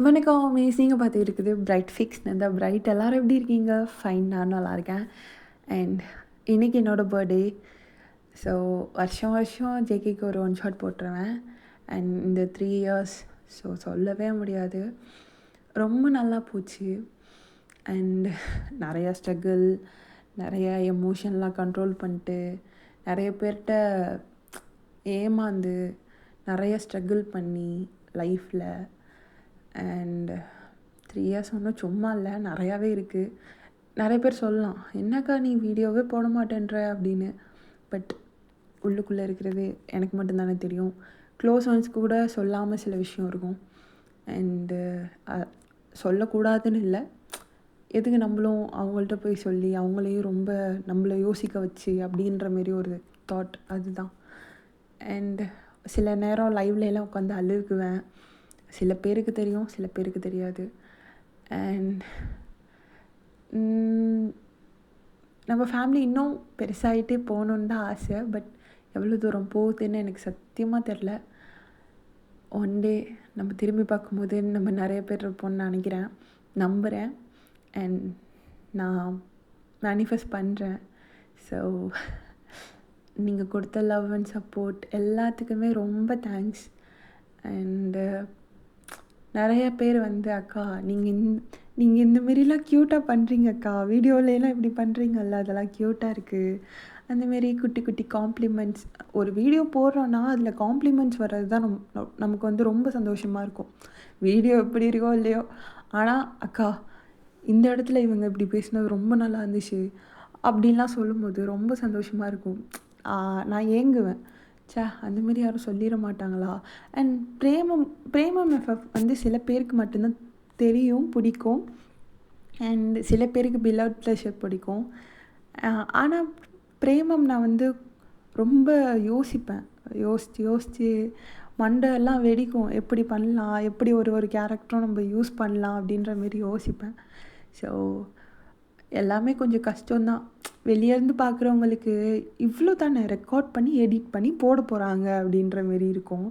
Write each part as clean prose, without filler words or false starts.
வணக்கம் மிஸ். நீங்கள் பார்த்துக்கிட்டு இருக்குது பிரைட் ஃபிக்ஸ். இந்த பிரைட் எல்லோரும் எப்படி இருக்கீங்க? ஃபைன், நான் நல்லா இருக்கேன். அண்ட் இன்றைக்கி என்னோடய பர்த்டே. ஸோ வருஷம் வருஷம் ஜேகேக்கு ஒரு ஒன் ஷாட் போட்டுருவேன். அண்ட் இந்த 3 இயர்ஸ் ஸோ சொல்லவே முடியாது, ரொம்ப நல்லா போச்சு. அண்ட் நிறையா ஸ்ட்ரகிள், நிறைய எமோஷன்லாம் கண்ட்ரோல் பண்ணிட்டு, நிறைய பேர்கிட்ட ஏமாந்து, நிறைய ஸ்ட்ரகிள் பண்ணி லைஃப்பில். அண்ட் 3 இயர்ஸ் ஒன்றும் சும்மா இல்லை, நிறையாவே இருக்குது. நிறைய பேர் சொல்லலாம், என்னக்கா நீ வீடியோவே போட மாட்டேன்ற அப்படின்னு. பட் உள்ளுக்குள்ளே இருக்கிறது எனக்கு மட்டும்தானே தெரியும். க்ளோஸ் ஒன்ஸ் கூட சொல்லாமல் சில விஷயம் இருக்கும். அண்டு சொல்லக்கூடாதுன்னு இல்லை, எதுக்கு நம்மளும் அவங்கள்ட்ட போய் சொல்லி அவங்களையும் ரொம்ப நம்மளை யோசிக்க வச்சு அப்படின்ற மாரி ஒரு தாட், அதுதான். அண்ட் சில நேரம் லைவ்லலாம் உட்காந்து அழுகுவேன். சில பேருக்கு தெரியும், சில பேருக்கு தெரியாது. அண்ட் நம்ம ஃபேமிலி இன்னும் பெருசாகிட்டே போகணுன்னு தான் ஆசை. பட் எவ்வளோ தூரம் போகுதுன்னு எனக்கு சத்தியமாக தெரில. ஒன் டே நம்ம திரும்பி பார்க்கும்போது நம்ம நிறைய பேர் இருப்போம்னு நினைக்கிறேன், நம்புகிறேன். அண்ட் நான் மேனிஃபெஸ்ட் பண்ணுறேன். ஸோ நீங்கள் கொடுத்த லவ் அண்ட் சப்போர்ட் எல்லாத்துக்குமே ரொம்ப தேங்க்ஸ். அண்டு நிறைய பேர் வந்து, அக்கா நீங்கள் இந்த மாரிலாம் க்யூட்டாக பண்ணுறீங்க அக்கா, வீடியோலலாம் இப்படி பண்ணுறீங்கல்ல, அதெல்லாம் க்யூட்டாக இருக்குது. அந்தமாரி குட்டி குட்டி காம்ப்ளிமெண்ட்ஸ். ஒரு வீடியோ போடுறோன்னா அதில் காம்ப்ளிமெண்ட்ஸ் வர்றது தான் நமக்கு வந்து ரொம்ப சந்தோஷமாக இருக்கும். வீடியோ எப்படி இருக்கோ இல்லையோ, ஆனால் அக்கா இந்த இடத்துல இவங்க இப்படி பேசினது ரொம்ப நல்லா இருந்துச்சு அப்படின்லாம் சொல்லும்போது ரொம்ப சந்தோஷமாக இருக்கும். நான் ஏங்குவேன், அந்தமாரி யாரும் சொல்லிட மாட்டாங்களா. அண்ட் பிரேமம் எஃப்எஃப் வந்து சில பேருக்கு மட்டும்தான் தெரியும், பிடிக்கும். அண்ட் சில பேருக்கு பிலவுட் ப்ளஷர் பிடிக்கும். ஆனால் பிரேமம் நான் வந்து ரொம்ப யோசிப்பேன். யோசித்து மண்டையெல்லாம் வெடிக்கும், எப்படி பண்ணலாம், எப்படி ஒரு கேரக்டரும் நம்ம யூஸ் பண்ணலாம் அப்படின்ற மாரி யோசிப்பேன். ஸோ எல்லாமே கொஞ்சம் கஷ்டம்தான். வெளியேருந்து பார்க்குறவங்களுக்கு இவ்வளோ தானே ரெக்கார்ட் பண்ணி எடிட் பண்ணி போட போகிறாங்க அப்படின்ற மாரி இருக்கும்.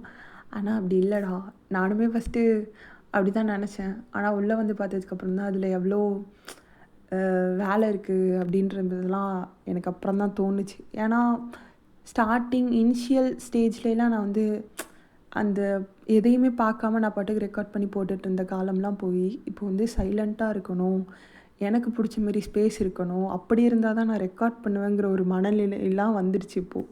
ஆனால் அப்படி இல்லைடா. நானுமே ஃபஸ்ட்டு அப்படி தான் நினச்சேன். ஆனால் உள்ளே வந்து பார்த்ததுக்கப்புறம் தான் அதில் எவ்வளோ வேலை இருக்குது அப்படின்றதெல்லாம் எனக்கு அப்புறம் தான் தோணுச்சு. ஏன்னா ஸ்டார்டிங் இனிஷியல் ஸ்டேஜ்லலாம் நான் வந்து அந்த எதையுமே பார்க்காம நான் பாட்டுக்கு ரெக்கார்ட் பண்ணி போட்டுட்டு இருந்த காலம்லாம் போய், இப்போ வந்து சைலண்ட்டாக இருக்கணும், எனக்கு பிடிச்ச மாரி ஸ்பேஸ் இருக்கணும், அப்படி இருந்தால் தான் நான் ரெக்கார்ட் பண்ணுவேங்கிற ஒரு மனநிலையெல்லாம் வந்துடுச்சு இப்போது.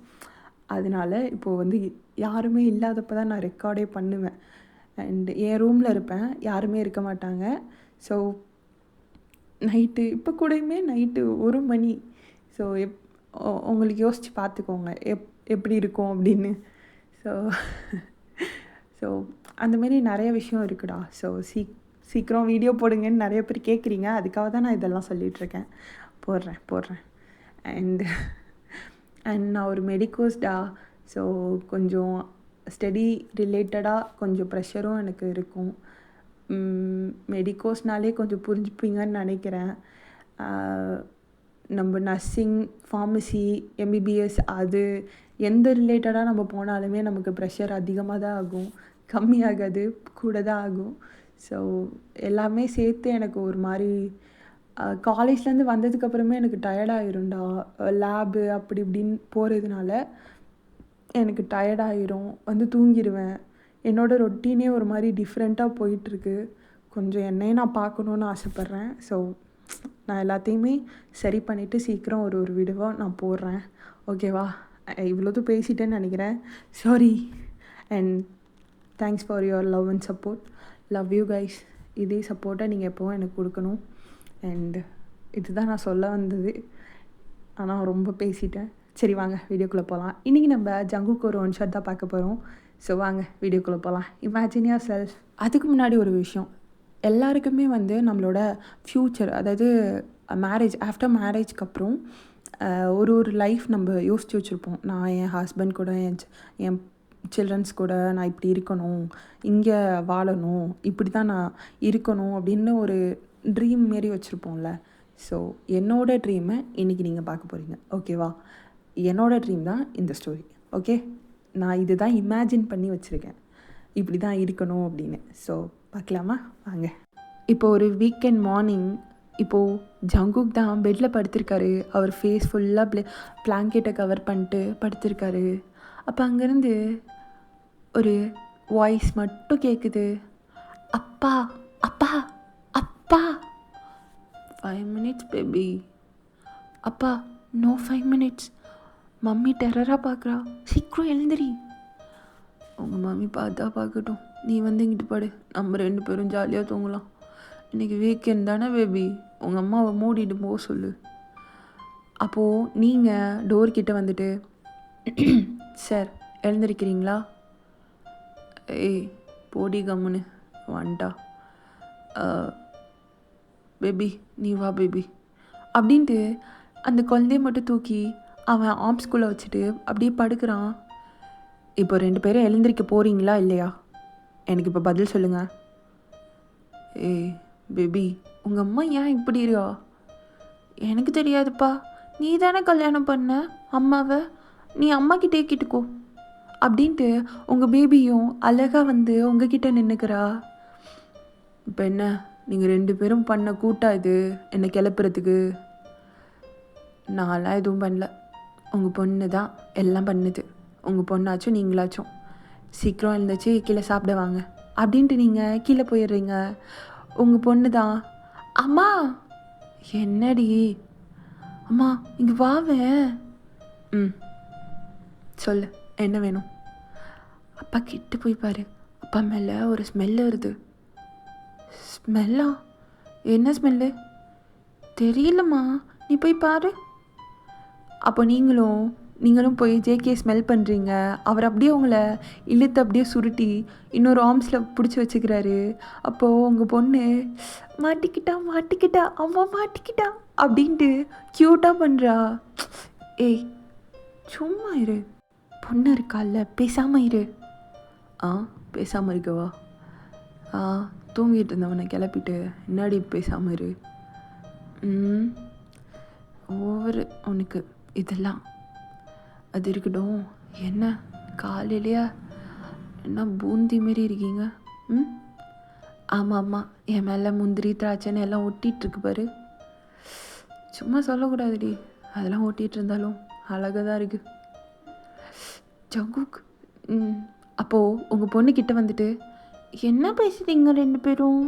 அதனால இப்போது வந்து யாருமே இல்லாதப்போ தான் நான் ரெக்கார்டே பண்ணுவேன். அண்ட் என் ரூமில் இருப்பேன், யாருமே இருக்க மாட்டாங்க. ஸோ நைட்டு இப்போ கூடயுமே நைட்டு 1 மணி. ஸோ உங்களுக்கு யோசித்து பார்த்துக்கோங்க எப்படி இருக்கும் அப்படின்னு. ஸோ ஸோ அந்தமாரி நிறைய விஷயம் இருக்குடா. ஸோ சீக்கிரம் வீடியோ போடுங்கன்னு நிறைய பேர் கேட்குறீங்க, அதுக்காக தான் நான் இதெல்லாம் சொல்லிகிட்ருக்கேன். போடுறேன். அண்ட் நான் ஒரு மெடிக்கோஸ்டா. ஸோ கொஞ்சம் ஸ்டடி ரிலேட்டடாக கொஞ்சம் ப்ரெஷரும் எனக்கு இருக்கும். மெடிக்கோஸ்னாலே கொஞ்சம் புரிஞ்சுப்பீங்கன்னு நினைக்கிறேன். நம்ம நர்சிங், ஃபார்மசி, எம்பிபிஎஸ் அது எந்த ரிலேட்டடாக நம்ம போனாலுமே நமக்கு ப்ரெஷர் அதிகமாக தான் ஆகும், கம்மியாகாது, கூட தான் ஆகும். ஸோ எல்லாமே சேர்த்து எனக்கு ஒரு மாதிரி காலேஜ்லேருந்து வந்ததுக்கப்புறமே எனக்கு டயர்டாயிரும்டா. லேபு அப்படி இப்படின்னு போகிறதுனால எனக்கு டயர்டாயிரும், வந்து தூங்கிடுவேன். என்னோடய ரொட்டீனே ஒரு மாதிரி டிஃப்ரெண்ட்டாக போயிட்டுருக்கு. கொஞ்சம் என்னையும் நான் பார்க்கணுன்னு ஆசைப்பட்றேன். ஸோ நான் எல்லாத்தையுமே சரி பண்ணிவிட்டு சீக்கிரம் ஒரு வீடியோவாக நான் போடுறேன், ஓகேவா? இவ்வளோதும் பேசிட்டேன்னு நினைக்கிறேன், sorry. And thanks for your love and support. Love you guys. இதே சப்போர்ட்டை நீங்கள் எப்போவும் எனக்கு கொடுக்கணும். அண்ட் இதுதான் நான் சொல்ல வந்தது, ஆனால் ரொம்ப பேசிட்டேன். சரி வாங்க வீடியோக்குள்ளே போகலாம். இன்றைக்கி நம்ம ஜங்குக்கு ஒரு ஒன் ஷாட் தான் பார்க்க போகிறோம். ஸோ வாங்க வீடியோக்குள்ளே போகலாம். Imagine your self. அதுக்கு முன்னாடி ஒரு விஷயம், எல்லாருக்குமே வந்து நம்மளோட ஃப்யூச்சர், அதாவது மேரேஜ், ஆஃப்டர் மேரேஜ்க்கு அப்புறம் ஒரு லைஃப் நம்ம யோசித்து வச்சுருப்போம். நான் என் ஹஸ்பண்ட் கூட, என் சில்ட்ரன்ஸ் கூட நான் இப்படி இருக்கணும், இங்கே வாழணும், இப்படி தான் நான் இருக்கணும் அப்படின்னு ஒரு ட்ரீம் மாரி வச்சுருப்போம்ல. ஸோ என்னோடய ட்ரீமை இன்றைக்கி நீங்கள் பார்க்க போகிறீங்க, ஓகேவா? என்னோடய ட்ரீம் தான் இந்த ஸ்டோரி, ஓகே? நான் இது தான் இமேஜின் பண்ணி வச்சுருக்கேன், இப்படி தான் இருக்கணும் அப்படின்னு. ஸோ பார்க்கலாமா? வாங்க. இப்போ ஒரு வீக்கெண்ட் மார்னிங் இப்போது ஜங்குக் தான் பெட்டில் படுத்திருக்காரு. அவர் ஃபேஸ் ஃபுல்லாக பிளாங்கெட்டை கவர் பண்ணிட்டு படுத்திருக்காரு. அப்போ அங்கேருந்து ஒரு வாய்ஸ் மட்டும் கேட்குது. அப்பா அப்பா அப்பா. 5 minutes பேபி. அப்பா நோ 5 minutes. மம்மி டெரராக பார்க்குறா, சீக்கிரம் எழுந்திரி. உங்கள் மம்மி பார்த்தா பார்க்கட்டும், நீ இங்கிட்டு படு, நம்ம 2 பேரும் ஜாலியாக தூங்கலாம். இன்றைக்கி வீக்கெண்ட் தானே பேபி, உங்கள் அம்மாவை மூடிட்டு போக சொல்லு. அப்போது நீங்கள் டோர்கிட்ட வந்துட்டு சார் எழுந்திருக்கிறீங்களா? ஏய் போடி கம்முன்னு வந்துட்டா. பேபி நீ வா பேபி அப்படின்ட்டு அந்த குழந்தைய மட்டும் தூக்கி அவன் ஆர்ம்ஸ்குள்ளே வச்சுட்டு அப்படியே படுக்கிறான். இப்போ 2 பேரும் எழுந்திரிக்க போகிறீங்களா இல்லையா? எனக்கு இப்போ பதில் சொல்லுங்கள். ஏய் பேபி உங்கள் அம்மா ஏன் இப்படி இருக்கா? எனக்கு தெரியாதுப்பா, நீ தானே கல்யாணம் பண்ண அம்மாவை, நீ அம்மாக்கிட்டே கேட்டுக்கோ அப்படின்ட்டு உங்கள் பேபியும் அழகாக உங்ககிட்ட நின்றுக்கிறா. இப்போ என்ன நீங்கள் 2 பேரும் பண்ண கூட்டா இது என்னை கிளப்புறதுக்கு? நான்லாம் எதுவும் பண்ணல, உங்கள் பொண்ணு தான் எல்லாம் பண்ணுது. உங்கள் பொண்ணாச்சும் நீங்களாச்சும் சீக்கிரம் எழுந்துச்சு கீழே சாப்பிட வாங்க அப்படின்ட்டு நீங்கள் கீழே போயிடுறீங்க. உங்கள் பொண்ணு தான் அம்மா. என்னடி அம்மா இங்கே வாவேன். சொல்லு என்ன வேணும்? அப்பா கிட்ட போய் பாரு, அப்பா மேலே ஒரு ஸ்மெல்லு வருது. ஸ்மெல்லா? என்ன ஸ்மெல்லு? தெரியலம்மா, நீ போய் பாரு. அப்போ நீங்களும் போய் ஜேகே ஸ்மெல் பண்ணுறீங்க. அவர் அப்படியே உங்களை இழுத்து அப்படியே சுருட்டி இன்னொரு ஆர்ம்ஸில் பிடிச்சி வச்சுக்கிறாரு. அப்போது உங்கள் பொண்ணு மாட்டிக்கிட்டா அம்மா மாட்டிக்கிட்டா அப்படின்ட்டு க்யூட்டாக பண்ணுறா. ஏய் சும்மா இரு, பொண்ணு இருக்கால்ல, பேசாமல் இரு. பேசாமல் இருக்கவா? தூங்கிட்டு இருந்தவனை கிளப்பிட்டு என்னாடி பேசாமல் இரு. ஓவர் உனக்கு இதெல்லாம். அது இருக்கட்டும், என்ன காலையிலையா என்ன பூந்தி மாரி இருக்கீங்க? ஆமாம் என் மேலே முந்திரி திராட்சைன்னு எல்லாம் ஒட்டிகிட்ருக்கு பாரு. சும்மா சொல்லக்கூடாதுடி, அதெல்லாம் ஒட்டிகிட்டு இருந்தாலும் அழகாக தான் இருக்குது. ஜங்குக் அப்போது உங்கள் பொண்ணுக்கிட்ட வந்துட்டு என்ன பேசுகிறீங்க 2 பேரும்?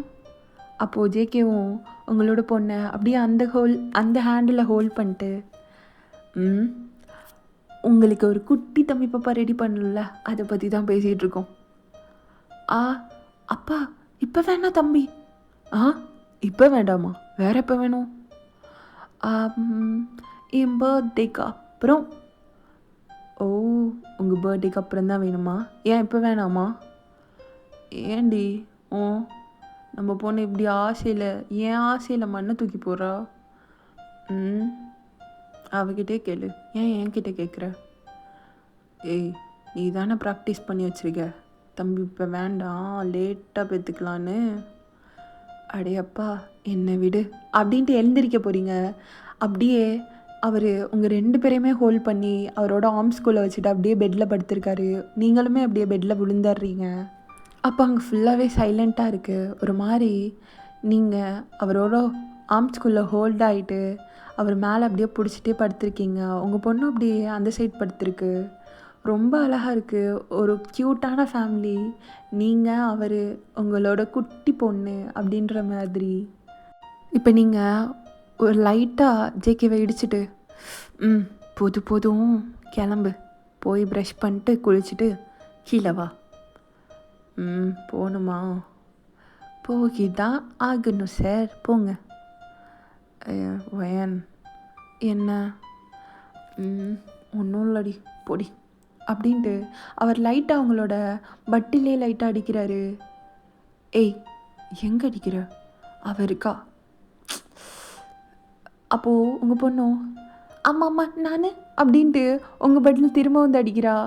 அப்போது ஜேகேவும் உங்களோட பொண்ணை அப்படியே அந்த ஹேண்டில் ஹோல்ட் பண்ணிட்டு உங்களுக்கு ஒரு குட்டி தம்பி பாப்பா ரெடி பண்ணல, அதை பற்றி தான் பேசிகிட்டு இருக்கோம். அப்பா இப்போ வேணா தம்பி? இப்போ வேண்டாமா, வேற எப்போ வேணும்? என் பர்த்டேக்கு அப்புறம். ஓ உங்கள் பர்த்டேக்கு அப்புறம் தான் வேணுமா? ஏன் இப்போ வேணாமா? ஏண்டி நம்ம பொண்ணு இப்படி என் ஆசையில் மண்ணை தூக்கி போடுறா? அவகிட்டே கேளு, ஏன் என்கிட்ட கேட்குற? ஏய் நீ தானே ப்ராக்டிஸ் பண்ணி வச்சுருக்க, தம்பி இப்போ வேண்டாம் லேட்டாக பெற்றுக்கலான்னு. அடையப்பா என்னை விடு அப்படின்ட்டு எழுந்திரிக்க போகிறீங்க. அப்படியே அவர் உங்கள் 2 பேரையுமே ஹோல்ட் பண்ணி அவரோட ஆர்ம்ஸ்குள்ளே வச்சுட்டு அப்படியே பெட்டில் படுத்திருக்காரு. நீங்களுமே அப்படியே பெட்டில் விழுந்துடுறீங்க. அப்போ அங்கே ஃபுல்லாகவே சைலண்ட்டாக இருக்குது. ஒரு மாதிரி நீங்கள் அவரோட ஆர்ம்ஸ்குள்ளே ஹோல்ட் ஆகிட்டு அவர் மேலே அப்படியே பிடிச்சிட்டே படுத்திருக்கீங்க. உங்கள் பொண்ணு அப்படியே அந்த சைட் படுத்திருக்கு. ரொம்ப அழகாக இருக்குது. ஒரு க்யூட்டான ஃபேமிலி. நீங்கள் உங்களோட குட்டி பொண்ணு அப்படின்ற மாதிரி. இப்போ நீங்கள் ஒரு லைட்டாக ஜேகேவை இடிச்சிட்டு போதும் கிளம்பு, போய் ப்ரஷ் பண்ணிட்டு குளிச்சுட்டு கீழே வா. போகணுமா? போகிதான் ஆகணும் சார், போங்க. வயன் என்ன? ஒன்றும் இல்லடி பொடி அப்படின்ட்டு அவர் லைட்டாக அவங்களோட பட்டிலே லைட்டாக அடிக்கிறாரு. ஏய் எங்கே அடிக்கிற? அவர் இருக்கா. அப்போது உங்கள் பொண்ணும் ஆமாம்மா நான் அப்படின்ட்டு உங்கள் பட்டில் திரும்ப அடிக்கிறா.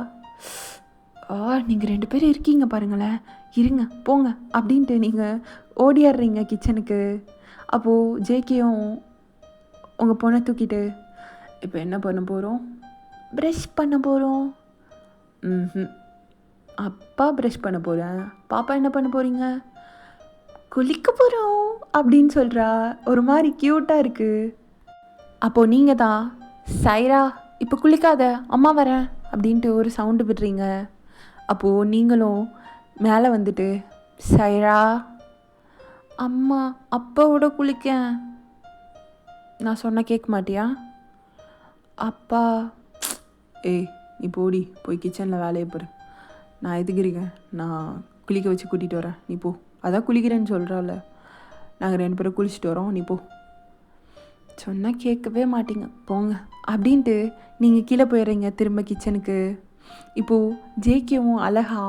நீங்கள் 2 பேரும் இருக்கீங்க பாருங்களேன், இருங்க போங்க அப்படின்ட்டு நீங்கள் ஓடியாடுறீங்க கிச்சனுக்கு. அப்போது ஜேகேயும் உங்கள் பொண்ணை தூக்கிட்டு இப்போ என்ன பண்ண போகிறோம்? ப்ரஷ் பண்ண போகிறோம். அப்பா ப்ரஷ் பண்ண போகிறேன், பாப்பா என்ன பண்ண போகிறீங்க? குளிக்க போகிறோம் அப்படின்னு சொல்கிறா. ஒரு மாதிரி க்யூட்டாக இருக்குது. அப்போது நீங்கள் தான் சைரா இப்போ குளிக்காத அம்மா வரேன் அப்படின்ட்டு ஒரு சவுண்டு விடுறீங்க. அப்போது நீங்களும் மேலே வந்துட்டு சைரா அம்மா அப்பாவோட குளிக்க நான் சொன்ன கேட்க மாட்டியா? அப்பா ஏய் நீ போடி போய் கிச்சனில் வேலையை போகிற. நான் எதுக்கு இருக்கேன்? நான் குளிக்க வச்சு கூட்டிகிட்டு வரேன், நீ போ. அதான் குளிக்கிறேன்னு சொல்கிறாள். நாங்கள் 2 பேரும் குளிச்சுட்டு வரோம், நீ போ. சொன்னால் கேட்கவே மாட்டீங்க, போங்க அப்படின்ட்டு நீங்கள் கீழே போயிடுறீங்க திரும்ப கிச்சனுக்கு. இப்போது ஜேகேவும் அழகா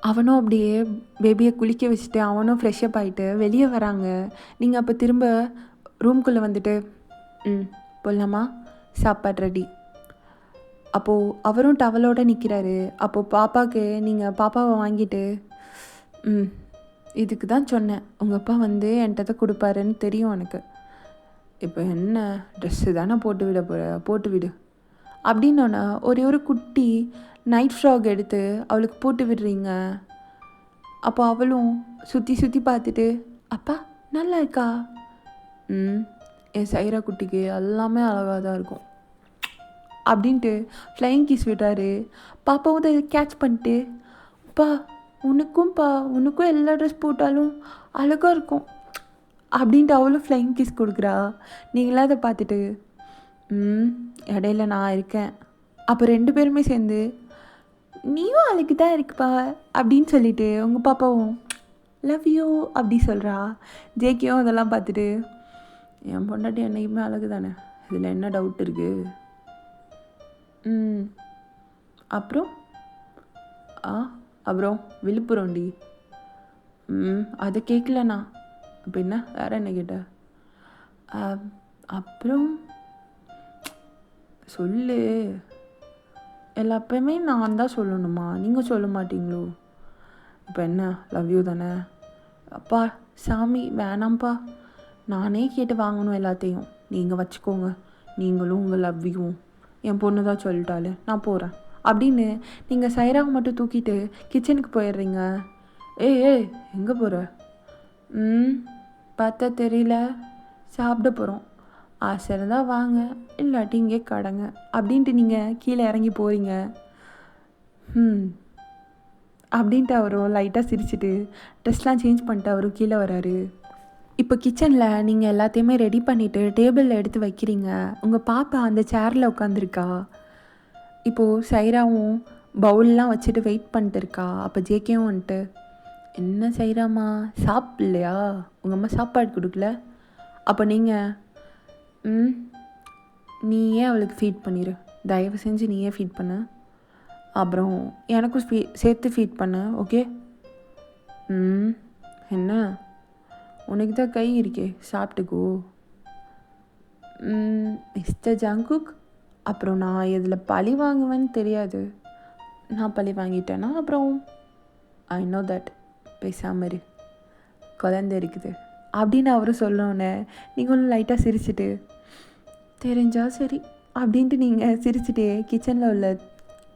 அவனும் அப்படியே பேபியை குளிக்க வச்சுட்டு அவனும் ஃப்ரெஷ்அப் ஆகிட்டு வெளியே வராங்க. நீங்கள் அப்போ திரும்ப ரூம்குள்ளே வந்துட்டு போடலாமா, சாப்பாடு ரெடி. அப்போது அவரும் டவலோடு நிற்கிறாரு. அப்போது பாப்பாவுக்கு நீங்கள் பாப்பாவை வாங்கிட்டு இதுக்கு தான் சொன்னேன், உங்கள் அப்பா வந்து என்கிட்ட தான் கொடுப்பாருன்னு தெரியும் எனக்கு. இப்போ என்ன ட்ரெஸ்ஸு தானே போட்டு விடு அப்படின்னோன்னா ஒரே ஒரு குட்டி நைட் ஃப்ராக் எடுத்து அவளுக்கு போட்டு விடுறீங்க. அப்போ அவளும் சுற்றி பார்த்துட்டு அப்பா நல்லா இருக்கா? என் சைரா குட்டிக்கு எல்லாமே அழகாக தான் இருக்கும் அப்படின்ட்டு ஃப்ளைங் கிஸ் விடுறாரு. பாப்பாவும் அதை கேட்ச் பண்ணிட்டு அப்பா உனக்கும் எல்லா ட்ரெஸ் போட்டாலும் அழகாக இருக்கும் அப்படின்ட்டு அவளும் ஃப்ளைங் கிஸ் கொடுக்குறா. நீங்களாம் அதை பார்த்துட்டு இடையில நான் இருக்கேன். அப்போ 2 பேருமே சேர்ந்து நீயும் அழகு தான் இருக்குப்பா அப்படின்னு சொல்லிட்டு உங்கள் பாப்பாவும் லவ் யூ அப்படி சொல்கிறா. ஜேகேவும் அதெல்லாம் பார்த்துட்டு என் பொண்டாட்டி என்னைக்குமே அழகு தானே, இதில் என்ன டவுட் இருக்குது? அப்புறம் அப்புறம் விழுப்புரம்டி. அதை கேட்கலண்ணா. அப்போ என்ன வேற என்ன கேட்ட? அப்புறம் சொல்லு. எல்லாப்பயுமே நான் தான் சொல்லணுமா? நீங்கள் சொல்ல மாட்டீங்களோ? இப்போ என்ன லவ் யூ தானே? அப்பா சாமி வேணாம்ப்பா, நானே கேட்டு வாங்கணும் எல்லாத்தையும், நீங்கள் வச்சுக்கோங்க. நீங்களும் உங்கள் லவ் யூவும் என் பொண்ணு தான் சொல்லிட்டாலே நான் போகிறேன் அப்படின்னு நீங்கள் சைராவை மட்டும் தூக்கிட்டு கிச்சனுக்கு போயிடுறீங்க. ஏய் எங்கே போகிற? பார்த்தா தெரியல, சாப்பிட போகிறோம். ஆசை இருந்தால் வாங்க, இல்லாட்டி இங்கே கடங்க அப்படின்ட்டு நீங்கள் கீழே இறங்கி போகிறீங்க. அப்படின்ட்டு அவரும் லைட்டாக சிரிச்சுட்டு ட்ரெஸ்லாம் சேஞ்ச் பண்ணிட்டு அவரும் கீழே வராரு. இப்போ கிச்சனில் நீங்கள் எல்லாத்தையுமே ரெடி பண்ணிவிட்டு டேபிளில் எடுத்து வைக்கிறீங்க. உங்கள் பாப்பா அந்த சேரில் உட்காந்துருக்கா. இப்போது சைராவும் பவுல்லாம் வச்சுட்டு வெயிட் பண்ணிட்டு இருக்கா. அப்போ ஜேகேவும் வந்துட்டு என்ன சைராம்மா சாப்பிட்லையா? உங்கள் அம்மா சாப்பாடு கொடுக்கல? அப்போ நீங்கள் நீயே அவளுக்கு ஃபீட் பண்ணிடு, தயவு செஞ்சு நீயே ஃபீட் பண்ணு. அப்புறம் எனக்கும் சேர்த்து ஃபீட் பண்ணு, ஓகே? என்ன உனக்கு தான் கை இருக்கே, சாப்பிட்டுக்கோ. மிஸ்டர் ஜங்குக், அப்புறம் நான் இதில் பழி வாங்குவேன்னு தெரியாது. நான் பழி வாங்கிட்டேன்னா அப்புறம் ஐ நோ தட், பேசாமல் இரு, குழந்தை இருக்குது அப்படின்னு அவரும் சொல்லணுன்னே நீங்களும் லைட்டாக சிரிச்சிட்டு தெரிஞ்சா சரி அப்படின்ட்டு நீங்கள் சிரிச்சிட்டே கிச்சனில் உள்ள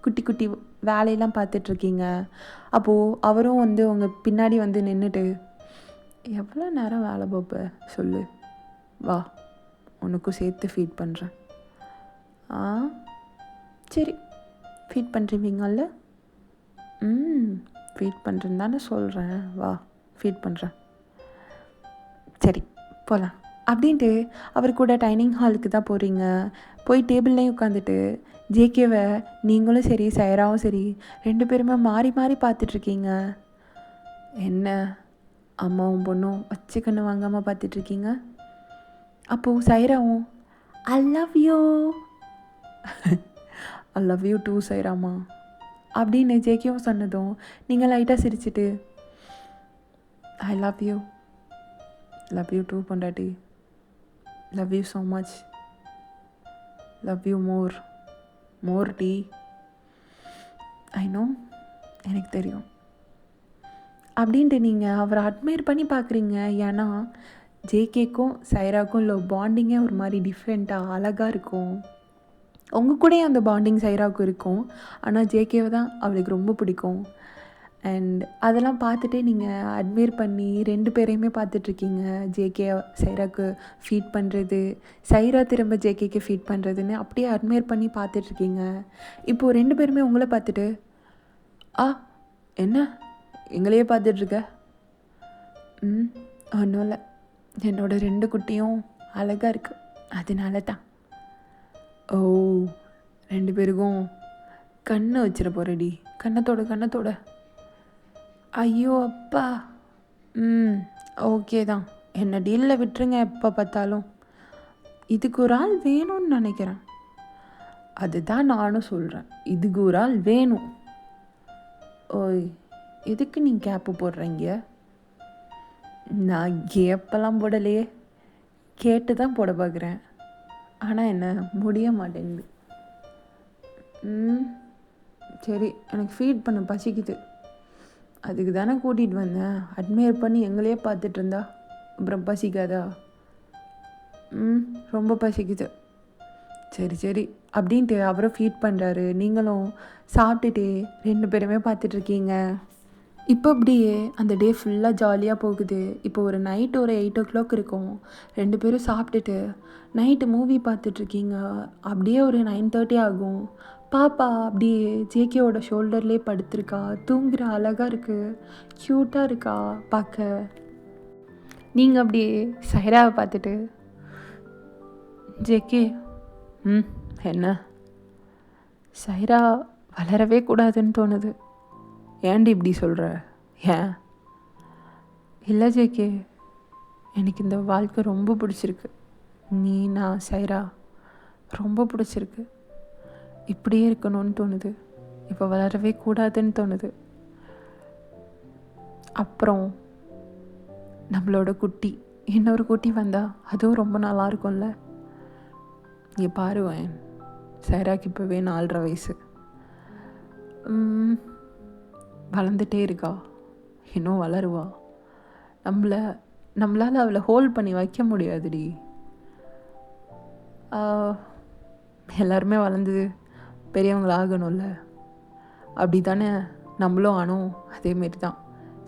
குட்டி குட்டி வேலையெல்லாம் பார்த்துட்ருக்கீங்க. அப்போது அவரும் வந்து உங்கள் பின்னாடி வந்து நின்றுட்டு எவ்வளோ நேரம் வேலை பார்ப்ப சொல்லு, வா உனக்கும் சேர்த்து ஃபீட் பண்ணுறேன். சரி ஃபீட் பண்ணுறீங்கல்ல? ஃபீட் பண்ணுறேன்னு தானே சொல்கிறேன், வா ஃபீட் பண்ணுறேன். சரி போகலாம் அப்படின்ட்டு அவர் கூட டைனிங் ஹாலுக்கு தான் போகிறீங்க. போய் டேபிள்லேயும் உட்காந்துட்டு ஜேகேவை நீங்களும் சரி சைராவும் சரி 2 பேருமே மாறி மாறி பார்த்துட்ருக்கீங்க. என்ன அம்மாவும் பொண்ணும் வச்சு கண்ணு வாங்காமல் பார்த்துட்ருக்கீங்க. அப்போது சைராவும் I love you I love you too சைராமா அப்படின்னு ஜேகேவும் சொன்னதும் நீங்கள் லைட்டாக சிரிச்சிட்டு ஐ லவ் யூ டூ பொண்டாட்டி, love you so much, love you more டி. ஐ நோ, எனக்கு தெரியும் அப்படின்ட்டு நீங்கள் அவரை அட்மையர் பண்ணி பார்க்குறீங்க. ஏன்னா ஜேகேக்கும் சைராக்கும் உள்ள பாண்டிங்கே ஒரு மாதிரி டிஃப்ரெண்ட்டாக அழகாக இருக்கும். உங்கள் கூடயே அந்த பாண்டிங் சைராவுக்கும் இருக்கும். ஆனால் ஜேகேவை தான் அவளுக்கு ரொம்ப பிடிக்கும். அண்ட் அதெல்லாம் பார்த்துட்டே நீங்கள் அட்மையர் பண்ணி 2 பேரையுமே பார்த்துட்ருக்கீங்க. ஜேகே சைராக்கு ஃபீட் பண்ணுறது, சைரா திரும்ப ஜேகேக்கு ஃபீட் பண்ணுறதுன்னு அப்படியே அட்மையர் பண்ணி பார்த்துட்ருக்கீங்க. இப்போது 2 பேருமே உங்களை பார்த்துட்டு, ஆ என்ன எங்களையே பார்த்துட்ருக்க? ஒன்றும் இல்லை, என்னோட 2 குட்டியும் அழகாக இருக்குது, அதனால தான். ஓ, 2 பேருக்கும் கண்ணை வச்சிட போகிறடி, கண்ணத்தோட. ஐயோ அப்பா, ஓகே தான், என்ன டீலில் விட்டுருங்க. எப்போ பார்த்தாலும் இதுக்கு ஒரு ஆள் வேணும்னு நினைக்கிறேன். அதுதான் நானும் சொல்கிறேன், இதுக்கு ஒரு ஆள் வேணும். ஓய், எதுக்கு நீ கேப்பு போடுறீங்க? நான் கேப்பெல்லாம் போடலையே, கேட்டு தான் போட பார்க்குறேன். ஆனால் என்ன முடிய மாட்டேங்குது. சரி, எனக்கு ஃபீட் பண்ண பசிக்குது, அதுக்கு தானே கூட்டிகிட்டு வந்தேன். அட்மையர் பண்ணி எங்களையே பார்த்துட்டு இருந்தா அப்புறம் பசிக்காதா? ரொம்ப பசிக்குது. சரி அப்படின்ட்டு அவரும் ஃபீட் பண்ணுறாரு. நீங்களும் சாப்பிட்டுட்டு 2 பேருமே பார்த்துட்ருக்கீங்க. இப்போ அப்படியே அந்த டே ஃபுல்லாக ஜாலியாக போகுது. இப்போ ஒரு நைட்டு ஒரு 8 o'clock இருக்கும். 2 பேரும் சாப்பிட்டுட்டு நைட்டு மூவி பார்த்துட்ருக்கீங்க. அப்படியே ஒரு 9:30 ஆகும். பாப்பா அப்படியே ஜேகேவோட ஷோல்டர்லேயே படுத்திருக்கா, தூங்குற, அழகாக இருக்குது, க்யூட்டாக இருக்கா பார்க்க. நீங்கள் அப்படியே சைராவை பார்த்துட்டு, ஜேகே என்ன சைரா வளரவே கூடாதுன்னு தோணுது. ஏன்டி இப்படி சொல்கிற? ஏன்? இல்லை ஜேகே, எனக்கு இந்த வாழ்க்கை ரொம்ப பிடிச்சிருக்கு. நீ, நான், சைரா ரொம்ப பிடிச்சிருக்கு. இப்படியே இருக்கணும்னு தோணுது. இப்போ வளரவே கூடாதுன்னு தோணுது. அப்புறம் நம்மளோட குட்டி, இன்னொரு குட்டி வந்தால் அதுவும் ரொம்ப நல்லா இருக்கும்ல. இங்கே பாருவேன், சைராக்கு இப்போவே 4.5 வயசு. வளர்ந்துட்டே இருக்கா, இன்னும் வளருவா. நம்மளால் அவளை ஹோல்ட் பண்ணி வைக்க முடியாதுடி. எல்லாருமே வளர்ந்து பெரியவங்களாகணும்ல, அப்படி தானே நம்மளும் ஆனோம். அதேமாரி தான்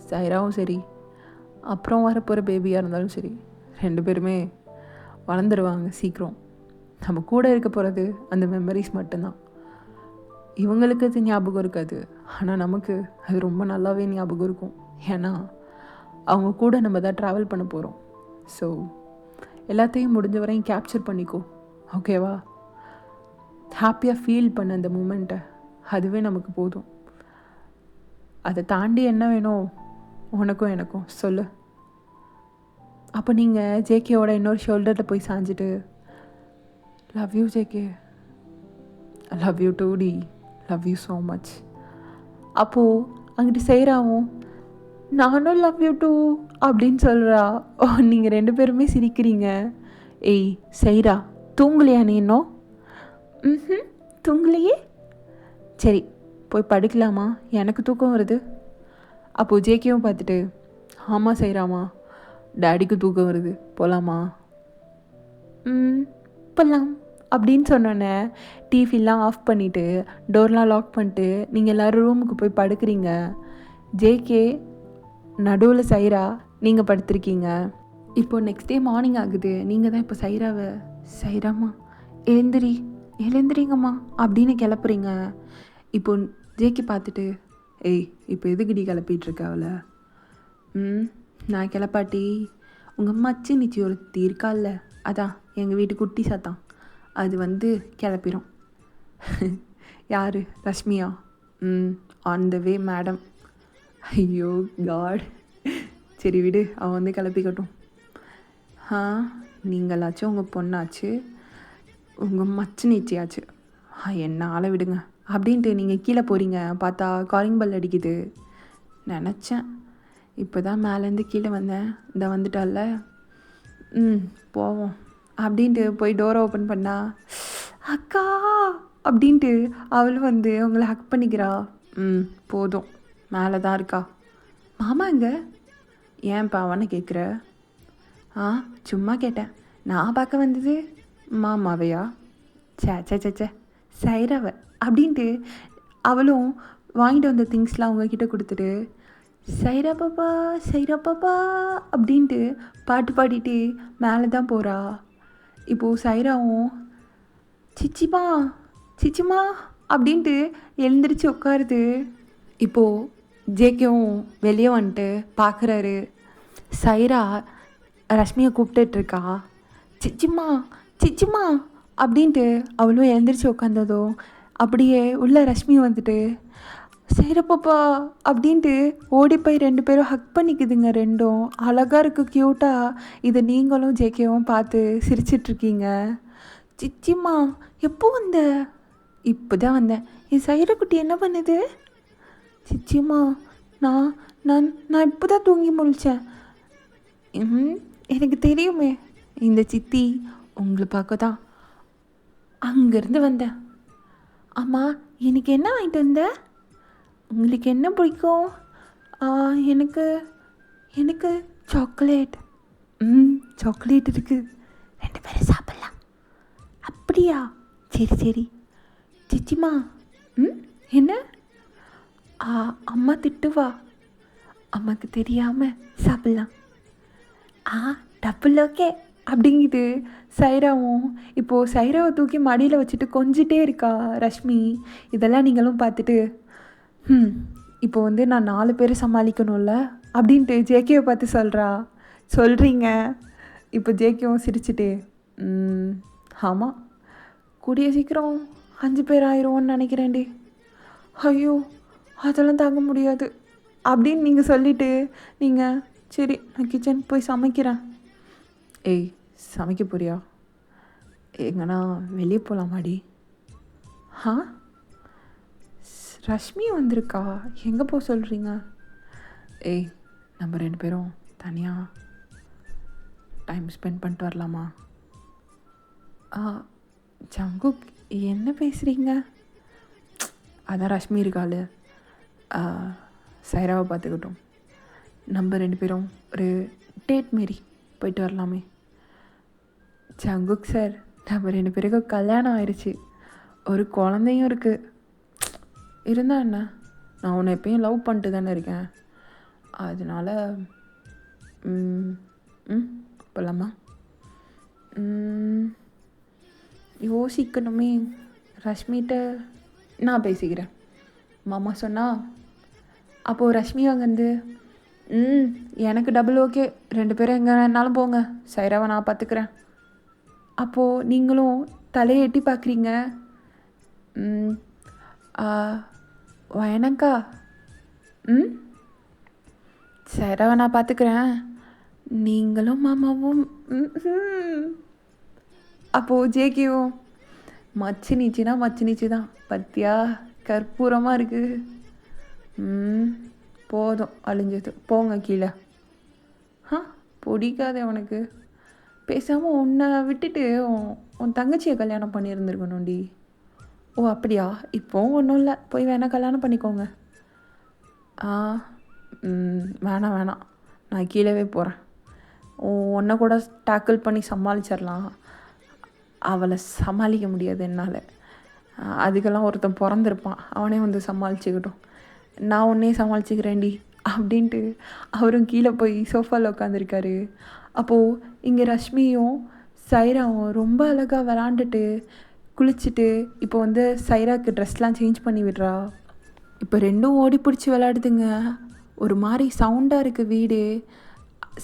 சைராவும் சரி, அப்புறம் வரப்போகிற பேபியாக இருந்தாலும் சரி, 2 பேருமே வளர்ந்துருவாங்க சீக்கிரம். நம்ம கூட இருக்க போகிறது அந்த மெமரிஸ் மட்டும்தான். இவங்களுக்கு அது ஞாபகம் இருக்காது, ஆனால் நமக்கு அது ரொம்ப நல்லாவே ஞாபகம் இருக்கும். ஏன்னா அவங்க கூட நம்ம தான் ட்ராவல் பண்ண போகிறோம். ஸோ எல்லாத்தையும் முடிஞ்ச வரையும் கேப்சர் பண்ணிக்கோ, ஓகேவா? ஹாப்பியாக ஃபீல் பண்ண அந்த மூமெண்ட்டை, அதுவே நமக்கு போதும். அதை தாண்டி என்ன வேணும் உனக்கும் எனக்கும் சொல்லு. அப்போ நீங்கள் ஜேகேவோட இன்னொரு ஷோல்டரில் போய் சாஞ்சிட்டு, love you JK, love you too டி, லவ் யூ ஸோ மச். அப்போது அங்கிட்டு செய்கிறாவும் நானும் லவ் யூ டூ அப்படின்னு சொல்கிறா. நீங்கள் 2 பேருமே சிரிக்கிறீங்க. ஏய் செய்கிறா, தூங்கலையா நீ இன்னும்? தூங்கலையே. சரி போய் படுக்கலாமா, எனக்கு தூக்கம் வருது. அப்போது ஜேகேவும் பார்த்துட்டு, ஆமாம் செய்கிறாமா, டேடிக்கு தூக்கம் வருது, போகலாமா? போகலாம் அப்படின்னு சொன்னோன்னே டிவிலாம் ஆஃப் பண்ணிவிட்டு டோர்லாம் லாக் பண்ணிட்டு நீங்கள் எல்லோரும் ரூமுக்கு போய் படுக்கிறீங்க. ஜேகே நடுவில் சைரா, நீங்கள் படுத்திருக்கீங்க. இப்போது நெக்ஸ்ட் டே மார்னிங் ஆகுது. நீங்கள் தான் இப்போ சைராவை, சைராம்மா எழுந்திரிங்கம்மா அப்படின்னு கிளப்புறீங்க. இப்போ ஜேகே பார்த்துட்டு, ஏய் இப்போ எதுக்குடி கிளப்பிகிட்ருக்க அவளை? நான் கிளப்பாட்டி உங்கள் அம்மா அச்சு நிச்சி ஒருத்தி இருக்கால்ல, அதான் எங்கள் வீட்டு குட்டி சத்தான், அது வந்து கிளப்பிடும். யார்? Rashmiya? On the way madam. ஐயோ காட், சரி விடு, அவன் வந்து கிளப்பிக்கட்டும். நீங்களாச்சும் உங்கள் பொண்ணாச்சு, உங்கள் மச்சு நீச்சியாச்சு, என்ன ஆளை விடுங்க அப்படின்ட்டு நீங்கள் கீழே போகிறீங்க. பார்த்தா காலிங் பெல் அடிக்குது. நினச்சேன் இப்போ தான் மேலேருந்து கீழே வந்தேன், இந்த வந்துட்டால, போவோம் அப்படின்ட்டு போய் டோரை ஓப்பன் பண்ணா, அக்கா அப்படின்ட்டு அவளும் வந்து உங்களை ஹக் பண்ணிக்கிறா. போதும், மேலே தான் இருக்கா. மாமா எங்க? ஏன்ப்பா அவனை கேட்குற? சும்மா கேட்டேன். நான் பார்க்க வந்தது மாமாவையா? சே சைராவை அப்படின்ட்டு அவளும் வாங்கிட்டு வந்த திங்ஸ்லாம் அவங்கக்கிட்ட கொடுத்துட்டு சைரா பாப்பா சைரா பாப்பா அப்படின்ட்டு பாட்டு பாடிட்டு மேலே தான் போகிறா. இப்போது சைராவும் சிச்சிமா சிச்சிமா அப்படின்ட்டு எழுந்திரிச்சு உட்காருது. இப்போது ஜேகேவும் வெளியே வந்துட்டு பார்க்குறாரு. சைரா ரஷ்மியை கூப்பிட்டுட்ருக்கா. சிச்சிமா சிச்சிமா அப்படின்ட்டு அவளும் எழுந்திரிச்சு உட்காந்ததும் அப்படியே உள்ள ரஷ்மி வந்துட்டு சைரப்பாப்பா அப்படின்ட்டு ஓடி போய் 2 பேரும் ஹக் பண்ணிக்குதுங்க. ரெண்டும் அழகாக இருக்குது, க்யூட்டாக. இதை நீங்களும் ஜேகேவும் பார்த்து சிரிச்சிட்ருக்கீங்க. சிச்சிம்மா எப்போ வந்த? இப்போ தான் வந்தேன். என் சைரக்குட்டி என்ன பண்ணுது? சிச்சிம்மா நான் நான் நான் இப்போ தான் தூங்கி முழிச்சேன். எனக்கு தெரியுமே, இந்த சித்தி உங்களை பார்க்க தான் அங்கேருந்து வந்தேன். அம்மா எனக்கு என்ன வாங்கிட்டு வந்த? உங்களுக்கு என்ன பிடிக்கும்? எனக்கு எனக்கு சாக்லேட். சாக்லேட் இருக்குது, 2 பேரும் சாப்பிட்லாம். அப்படியா? சரி சரி. சிச்சிம்மா என்ன? அம்மா திட்டுவா, அம்மாவுக்கு தெரியாமல் சாப்பிட்லாம். டபுள் ஓகே அப்படிங்குது சைராவும். இப்போது சைராவை தூக்கி மடியில் வச்சுட்டு கொஞ்சிட்டே இருக்கா ரஷ்மி. இதெல்லாம் நீங்களும் பார்த்துட்டு இப்போ வந்து நான் 4 பேரை சமாளிக்கணும்ல அப்படின்ட்டு ஜேகேவை பார்த்து சொல்கிறீங்க. இப்போ ஜேகேவும் சிரிச்சுட்டு ஆமாம், கூடிய சீக்கிரம் 5 பேர் ஆயிடுவோன்னு நினைக்கிறேன்டி. ஐயோ அதெல்லாம் தாங்க முடியாது அப்படின்னு நீங்கள் சொல்லிவிட்டு நீங்கள் சரி நான் கிச்சனுக்கு போய் சமைக்கிறேன். ஏய் சமைக்க போறியா? எங்கன்னா வெளியே போகலாமாடி? ரஷ்மி வந்திருக்கா, எங்கே போக சொல்கிறீங்க? ஏய் நம்ம 2 பேரும் தனியாக டைம் ஸ்பெண்ட் பண்ணிட்டு வரலாமா? ஜங்குக் என்ன பேசுகிறீங்க? அதான் ரஷ்மி இருக்காள், சைராவை பார்த்துக்கிட்டோம். நம்ம 2 பேரும் ஒரு டேட் மாரி போயிட்டு வரலாமே. ஜங்குக் சார், நம்ம 2 பேருக்கும் கல்யாணம் ஆயிடுச்சு, ஒரு குழந்தையும் இருக்குது. இருந்தா என்ன, நான் உன்னை எப்பயும் லவ் பண்ணிட்டு தானே இருக்கேன். அதனால போகலாமா? யோசிக்கணுமே. ரஷ்மிகிட்ட நான் பேசிக்கிறேன். மாமா சொன்னா அப்போது ரஷ்மி அங்கேருந்து எனக்கு டபுள் ஓகே, 2 பேரும் எங்கே வேணாலும் போங்க, சைராவை நான் பார்த்துக்கிறேன். அப்போது நீங்களும் தலையை எட்டி பார்க்குறீங்க. வயனக்கா சைராவை நான் பார்த்துக்கிறேன், நீங்களும் மாமாவும். அப்போது ஜேகேவும் மச்சு நீச்சு தான் பத்தியா, கற்பூரமாக இருக்குது. போதும் அழிஞ்சது, போங்க கீழே. பிடிக்காது அவனுக்கு. பேசாமல் உன்னை விட்டுட்டு உன் தங்கச்சியை கல்யாணம் பண்ணியிருந்துருக்கணும்டி. ஓ அப்படியா? இப்போவும் ஒன்றும் இல்லை, போய் வேணால் கல்யாணம் பண்ணிக்கோங்க. வேணாம், நான் கீழே போகிறேன். உன்னை கூட டேக்கிள் பண்ணி சமாளிச்சிடலாம், அவளை சமாளிக்க முடியாது என்னால். அதுக்கெல்லாம் ஒருத்தன் பிறந்திருப்பான், அவனே வந்து சமாளிச்சுக்கிட்டோம். நான் உன்னே சமாளிச்சுக்கிறேன்டி அப்படின்ட்டு அவரும் கீழே போய் சோஃபாவில் உட்காந்துருக்காரு. அப்போது இங்கே ரஷ்மியும் சைராவும் ரொம்ப அழகாக விளாண்டுட்டு குளிச்சுட்டு இப்போ வந்து சைராவுக்கு ட்ரெஸ்லாம் சேஞ்ச் பண்ணி விடுறா. இப்போ 2ம் ஓடி பிடிச்சி விளாடுதுங்க. ஒரு மாதிரி சவுண்டாக இருக்குது வீடு.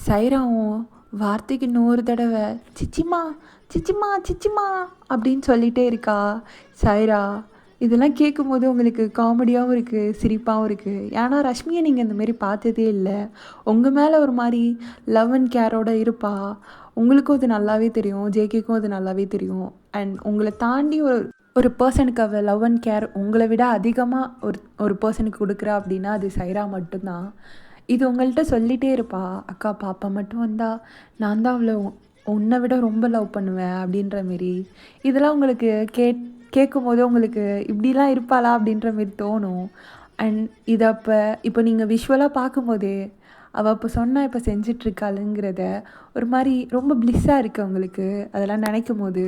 சைராவும் வார்த்தைக்கு 100 தடவை சிச்சிமா சிச்சிமா சிச்சிமா அப்படின்னு சொல்லிகிட்டே இருக்கா சைரா. இதெல்லாம் கேட்கும்போது உங்களுக்கு காமெடியாகவும் இருக்குது, சிரிப்பாகவும் இருக்குது. ஏன்னா ரஷ்மியை நீங்கள் இந்தமாரி பார்த்ததே இல்லை. உங்கள் மேலே ஒரு மாதிரி லவ் அண்ட் கேரோடு இருப்பா. உங்களுக்கும் அது நல்லாவே தெரியும், ஜேகேக்கும் அது நல்லாவே தெரியும். அண்ட் உங்களை தாண்டி ஒரு பர்சனுக்கு அவள் லவ் அண்ட் கேர் உங்களை விட அதிகமாக ஒரு பர்சனுக்கு கொடுக்குறா அப்படின்னா அது சைரா மட்டும்தான். இது உங்கள்கிட்ட சொல்லிகிட்டே இருப்பா, அக்கா பாப்பா மட்டும் வந்தால் நான் தான் அவளை உன்னை விட ரொம்ப லவ் பண்ணுவேன் அப்படின்ற மாரி. இதெல்லாம் உங்களுக்கு கேட்கும் போது உங்களுக்கு இப்படிலாம் இருப்பாளா அப்படின்ற மாரி தோணும். அண்ட் இதை இப்போ நீங்கள் விஷுவலாக பார்க்கும்போதே அவள் இப்போ சொன்னால் இப்போ செஞ்சிட்ருக்காளுங்கிறத ஒரு மாதிரி ரொம்ப ப்ளிஸ்ஸாக இருக்குது உங்களுக்கு அதெல்லாம் நினைக்கும் போது.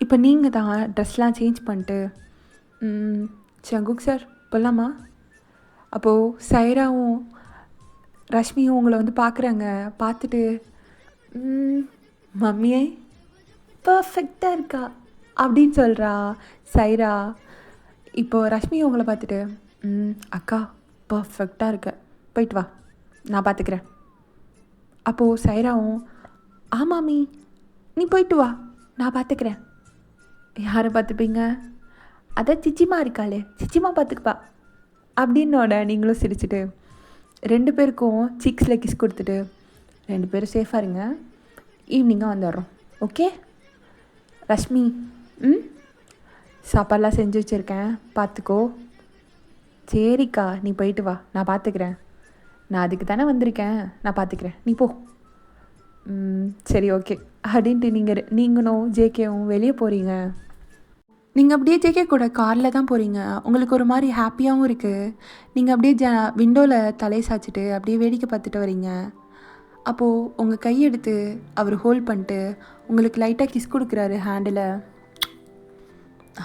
இப்போ நீங்கள் தான் ட்ரெஸ்லாம் சேஞ்ச் பண்ணிட்டு ஜங்குக் சார் போகலாமா? அப்போது சைராவும் ரஷ்மியும் உங்களை வந்து பார்க்குறாங்க. பார்த்துட்டு மம்மியே பர்ஃபெக்டாக இருக்கா அப்படின்னு சொல்கிறா சைரா. இப்போது ரஷ்மி உங்களை பார்த்துட்டு அக்கா பர்ஃபெக்டாக இருக்க, போயிட்டு வா, நான் பார்த்துக்கிறேன். அப்போது சைராவும் ஆமாமி நீ போயிட்டு வா, நான் பார்த்துக்கிறேன். யாரை பார்த்துப்பீங்க? அதான் சிச்சிமா இருக்காளே, சிச்சிமா பார்த்துக்குப்பா அப்படின்னோட நீங்களும் சிரிச்சிட்டு 2 பேருக்கும் சீக்ஸில் கிஸ் கொடுத்துட்டு 2 பேரும் சேஃபாக இருங்க, ஈவினிங்காக வந்துடுறோம், ஓகே? ரஷ்மி சாப்பாடெலாம் செஞ்சு வச்சுருக்கேன், பார்த்துக்கோ. சரிக்கா நீ போயிட்டு வா, நான் பார்த்துக்கிறேன், நான் அதுக்கு தானே வந்திருக்கேன், நான் பார்த்துக்கிறேன், நீ போ. சரி ஓகே அப்படின்ட்டு நீங்களும் ஜேகேவும் வெளியே போகிறீங்க. நீங்கள் அப்படியே ஜேகே கூட காரில் தான் போகிறீங்க. உங்களுக்கு ஒரு மாதிரி ஹாப்பியாகவும் இருக்குது. நீங்கள் அப்படியே விண்டோவில் தலையை சாய்ச்சிட்டு அப்படியே வேடிக்கை பார்த்துட்டு வரீங்க. அப்போது உங்கள் கையெடுத்து அவர் ஹோல்ட் பண்ணிட்டு உங்களுக்கு லைட்டாக கிஸ் கொடுக்குறாரு ஹேண்டில்.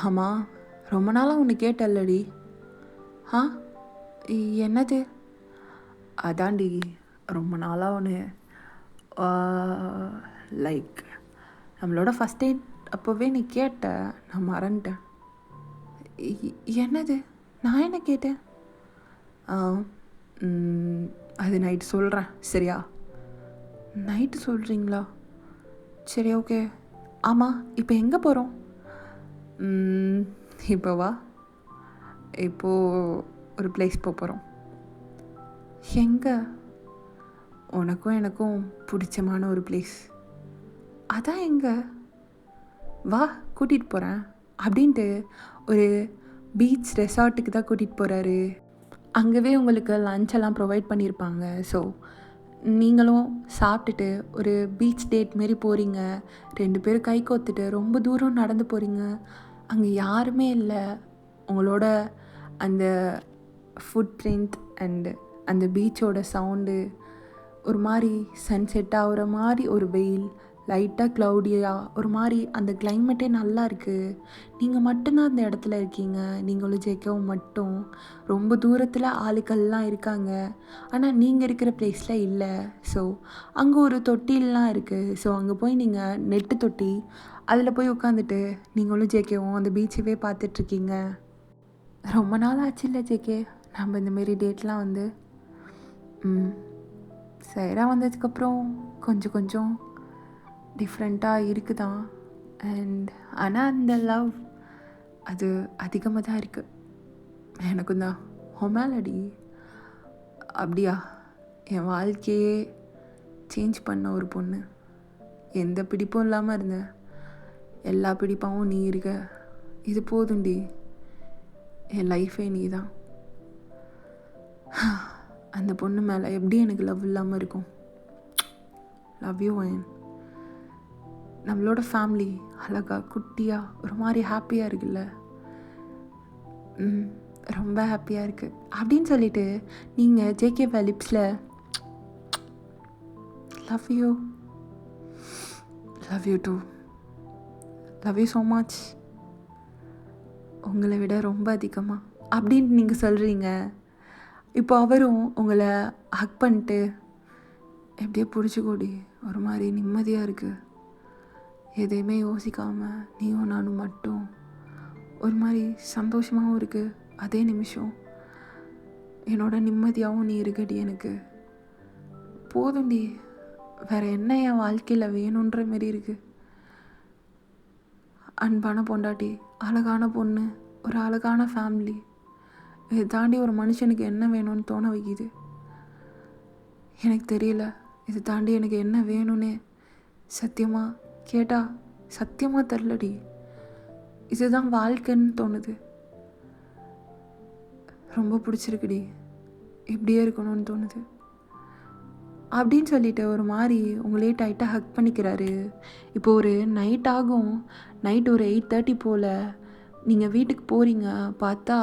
ஆமாம், ரொம்ப நாளாக ஒன்று கேட்டல்லடி. ஆ என்னது? அதாண்டி ரொம்ப நாளாக ஒன்று லைக் நம்மளோட ஃபஸ்ட் டேட் அப்போவே நீ கேட்ட, நான் மறந்துட்டேன். என்னது? நான் என்ன கேட்டேன்? அது நைட்டு சொல்கிறேன், சரியா? நைட்டு சொல்கிறீங்களா? சரி ஓகே. ஆமாம், இப்போ எங்கே போகிறோம்? இப்போவா? இப்போது ஒரு பிளேஸ் போகிறோம். எங்கே? உனக்கும் எனக்கும் பிடிச்சமான ஒரு பிளேஸ். அதான் எங்கே? வா கூட்டிகிட்டு போகிறேன் அப்படின்ட்டு ஒரு பீச் ரெசார்ட்டுக்கு தான் கூட்டிகிட்டு போகிறாரு. அங்கேவே உங்களுக்கு லஞ்செல்லாம் ப்ரொவைட் பண்ணியிருப்பாங்க. ஸோ நீங்களும் சாப்பிட்டுட்டு ஒரு பீச் டேட் மாரி போகிறீங்க. 2 பேரும் கை கோத்துட்டு ரொம்ப தூரம் நடந்து போகிறீங்க. அங்கே யாருமே இல்லை. உங்களோட அந்த ஃபுட் பிரிண்ட் அண்டு அந்த பீச்சோட சவுண்டு, ஒரு மாதிரி சன்செட் ஆகிற மாதிரி ஒரு வெயில், லைட்டாக க்ளவுடியாக ஒரு மாதிரி அந்த கிளைமேட்டே நல்லா இருக்குது. நீங்கள் மட்டும்தான் அந்த இடத்துல இருக்கீங்க, நீங்களும் ஜேக்கவும் மட்டும். ரொம்ப தூரத்தில் ஆளுக்கள்லாம் இருக்காங்க, ஆனால் நீங்கள் இருக்கிற பிளேஸில் இல்லை. ஸோ அங்கே ஒரு தொட்டிலாம் இருக்குது. ஸோ அங்கே போய் நீங்கள் நெட்டு தொட்டி அதில் போய் உட்காந்துட்டு நீங்களும் ஜேக்கவும் அந்த பீச்சவே பார்த்துட்ருக்கீங்க. ரொம்ப நாள் ஆச்சு இல்லை ஜேகே நம்ம இந்தமாரி டேட்லாம் வந்து. சைராக வந்ததுக்கப்புறம் கொஞ்சம் கொஞ்சம் டிஃப்ரெண்ட்டாக இருக்குதான். அண்ட் ஆனால் அந்த லவ் அது அதிகமாக தான் இருக்குது. எனக்கும் தான் ஹொமேலடி. அப்படியா? என் வாழ்க்கையே சேஞ்ச் பண்ண ஒரு பொண்ணு. எந்த பிடிப்பும் இல்லாமல் இருந்தேன், எல்லா பிடிப்பாகவும் நீ இருக்க. இது போதுண்டி, என் லைஃபே நீ தான். அந்த பொண்ணு மேலே எப்படி எனக்கு லவ் இல்லாமல் இருக்கும்? லவ் யூ அயன். நம்மளோட ஃபேமிலி அழகாக குட்டியாக ஒரு மாதிரி ஹாப்பியாக இருக்குல்ல? ரொம்ப ஹாப்பியாக இருக்குது அப்படின்னு சொல்லிட்டு நீங்கள் ஜேகே லிப்ஸில் love you, love you too, love you so much, உங்களை விட ரொம்ப அதிகமாக அப்படின்ட்டு நீங்கள் சொல்கிறீங்க. இப்போ அவரும் உங்களை ஹக் பண்ணிட்டு எப்படியே பிடிச்சிக்கூடி ஒரு மாதிரி நிம்மதியாக இருக்குது. எதையுமே யோசிக்காமல் நீயும் நானும் மட்டும் ஒரு மாதிரி சந்தோஷமாகவும் இருக்குது. அதே நிமிஷம் என்னோட நிம்மதியாகவும் நீ இருக்கடி. எனக்கு போதும்டி, வேறு என்ன என் வாழ்க்கையில் வேணுன்ற மாரி இருக்குது. அன்பான பொண்டாட்டி, அழகான பொண்ணு, ஒரு அழகான ஃபேமிலி, இதை தாண்டி ஒரு மனுஷனுக்கு என்ன வேணும்னு தோண வைக்கிது. எனக்கு தெரியல இது தாண்டி எனக்கு என்ன வேணும்னே. சத்தியமாக கேட்டால் சத்தியமாக தெரிலடி. இதுதான் வாழ்க்கைன்னு தோணுது. ரொம்ப பிடிச்சிருக்குடி, இப்படியே இருக்கணும்னு தோணுது அப்படின்னு சொல்லிட்டு ஒரு மாதிரி உங்களே டைட்டாக ஹக் பண்ணிக்கிறாரு. இப்போ ஒரு நைட் ஆகும். நைட் ஒரு 8:30 போல் நீங்கள் வீட்டுக்கு போகிறீங்க. பார்த்தா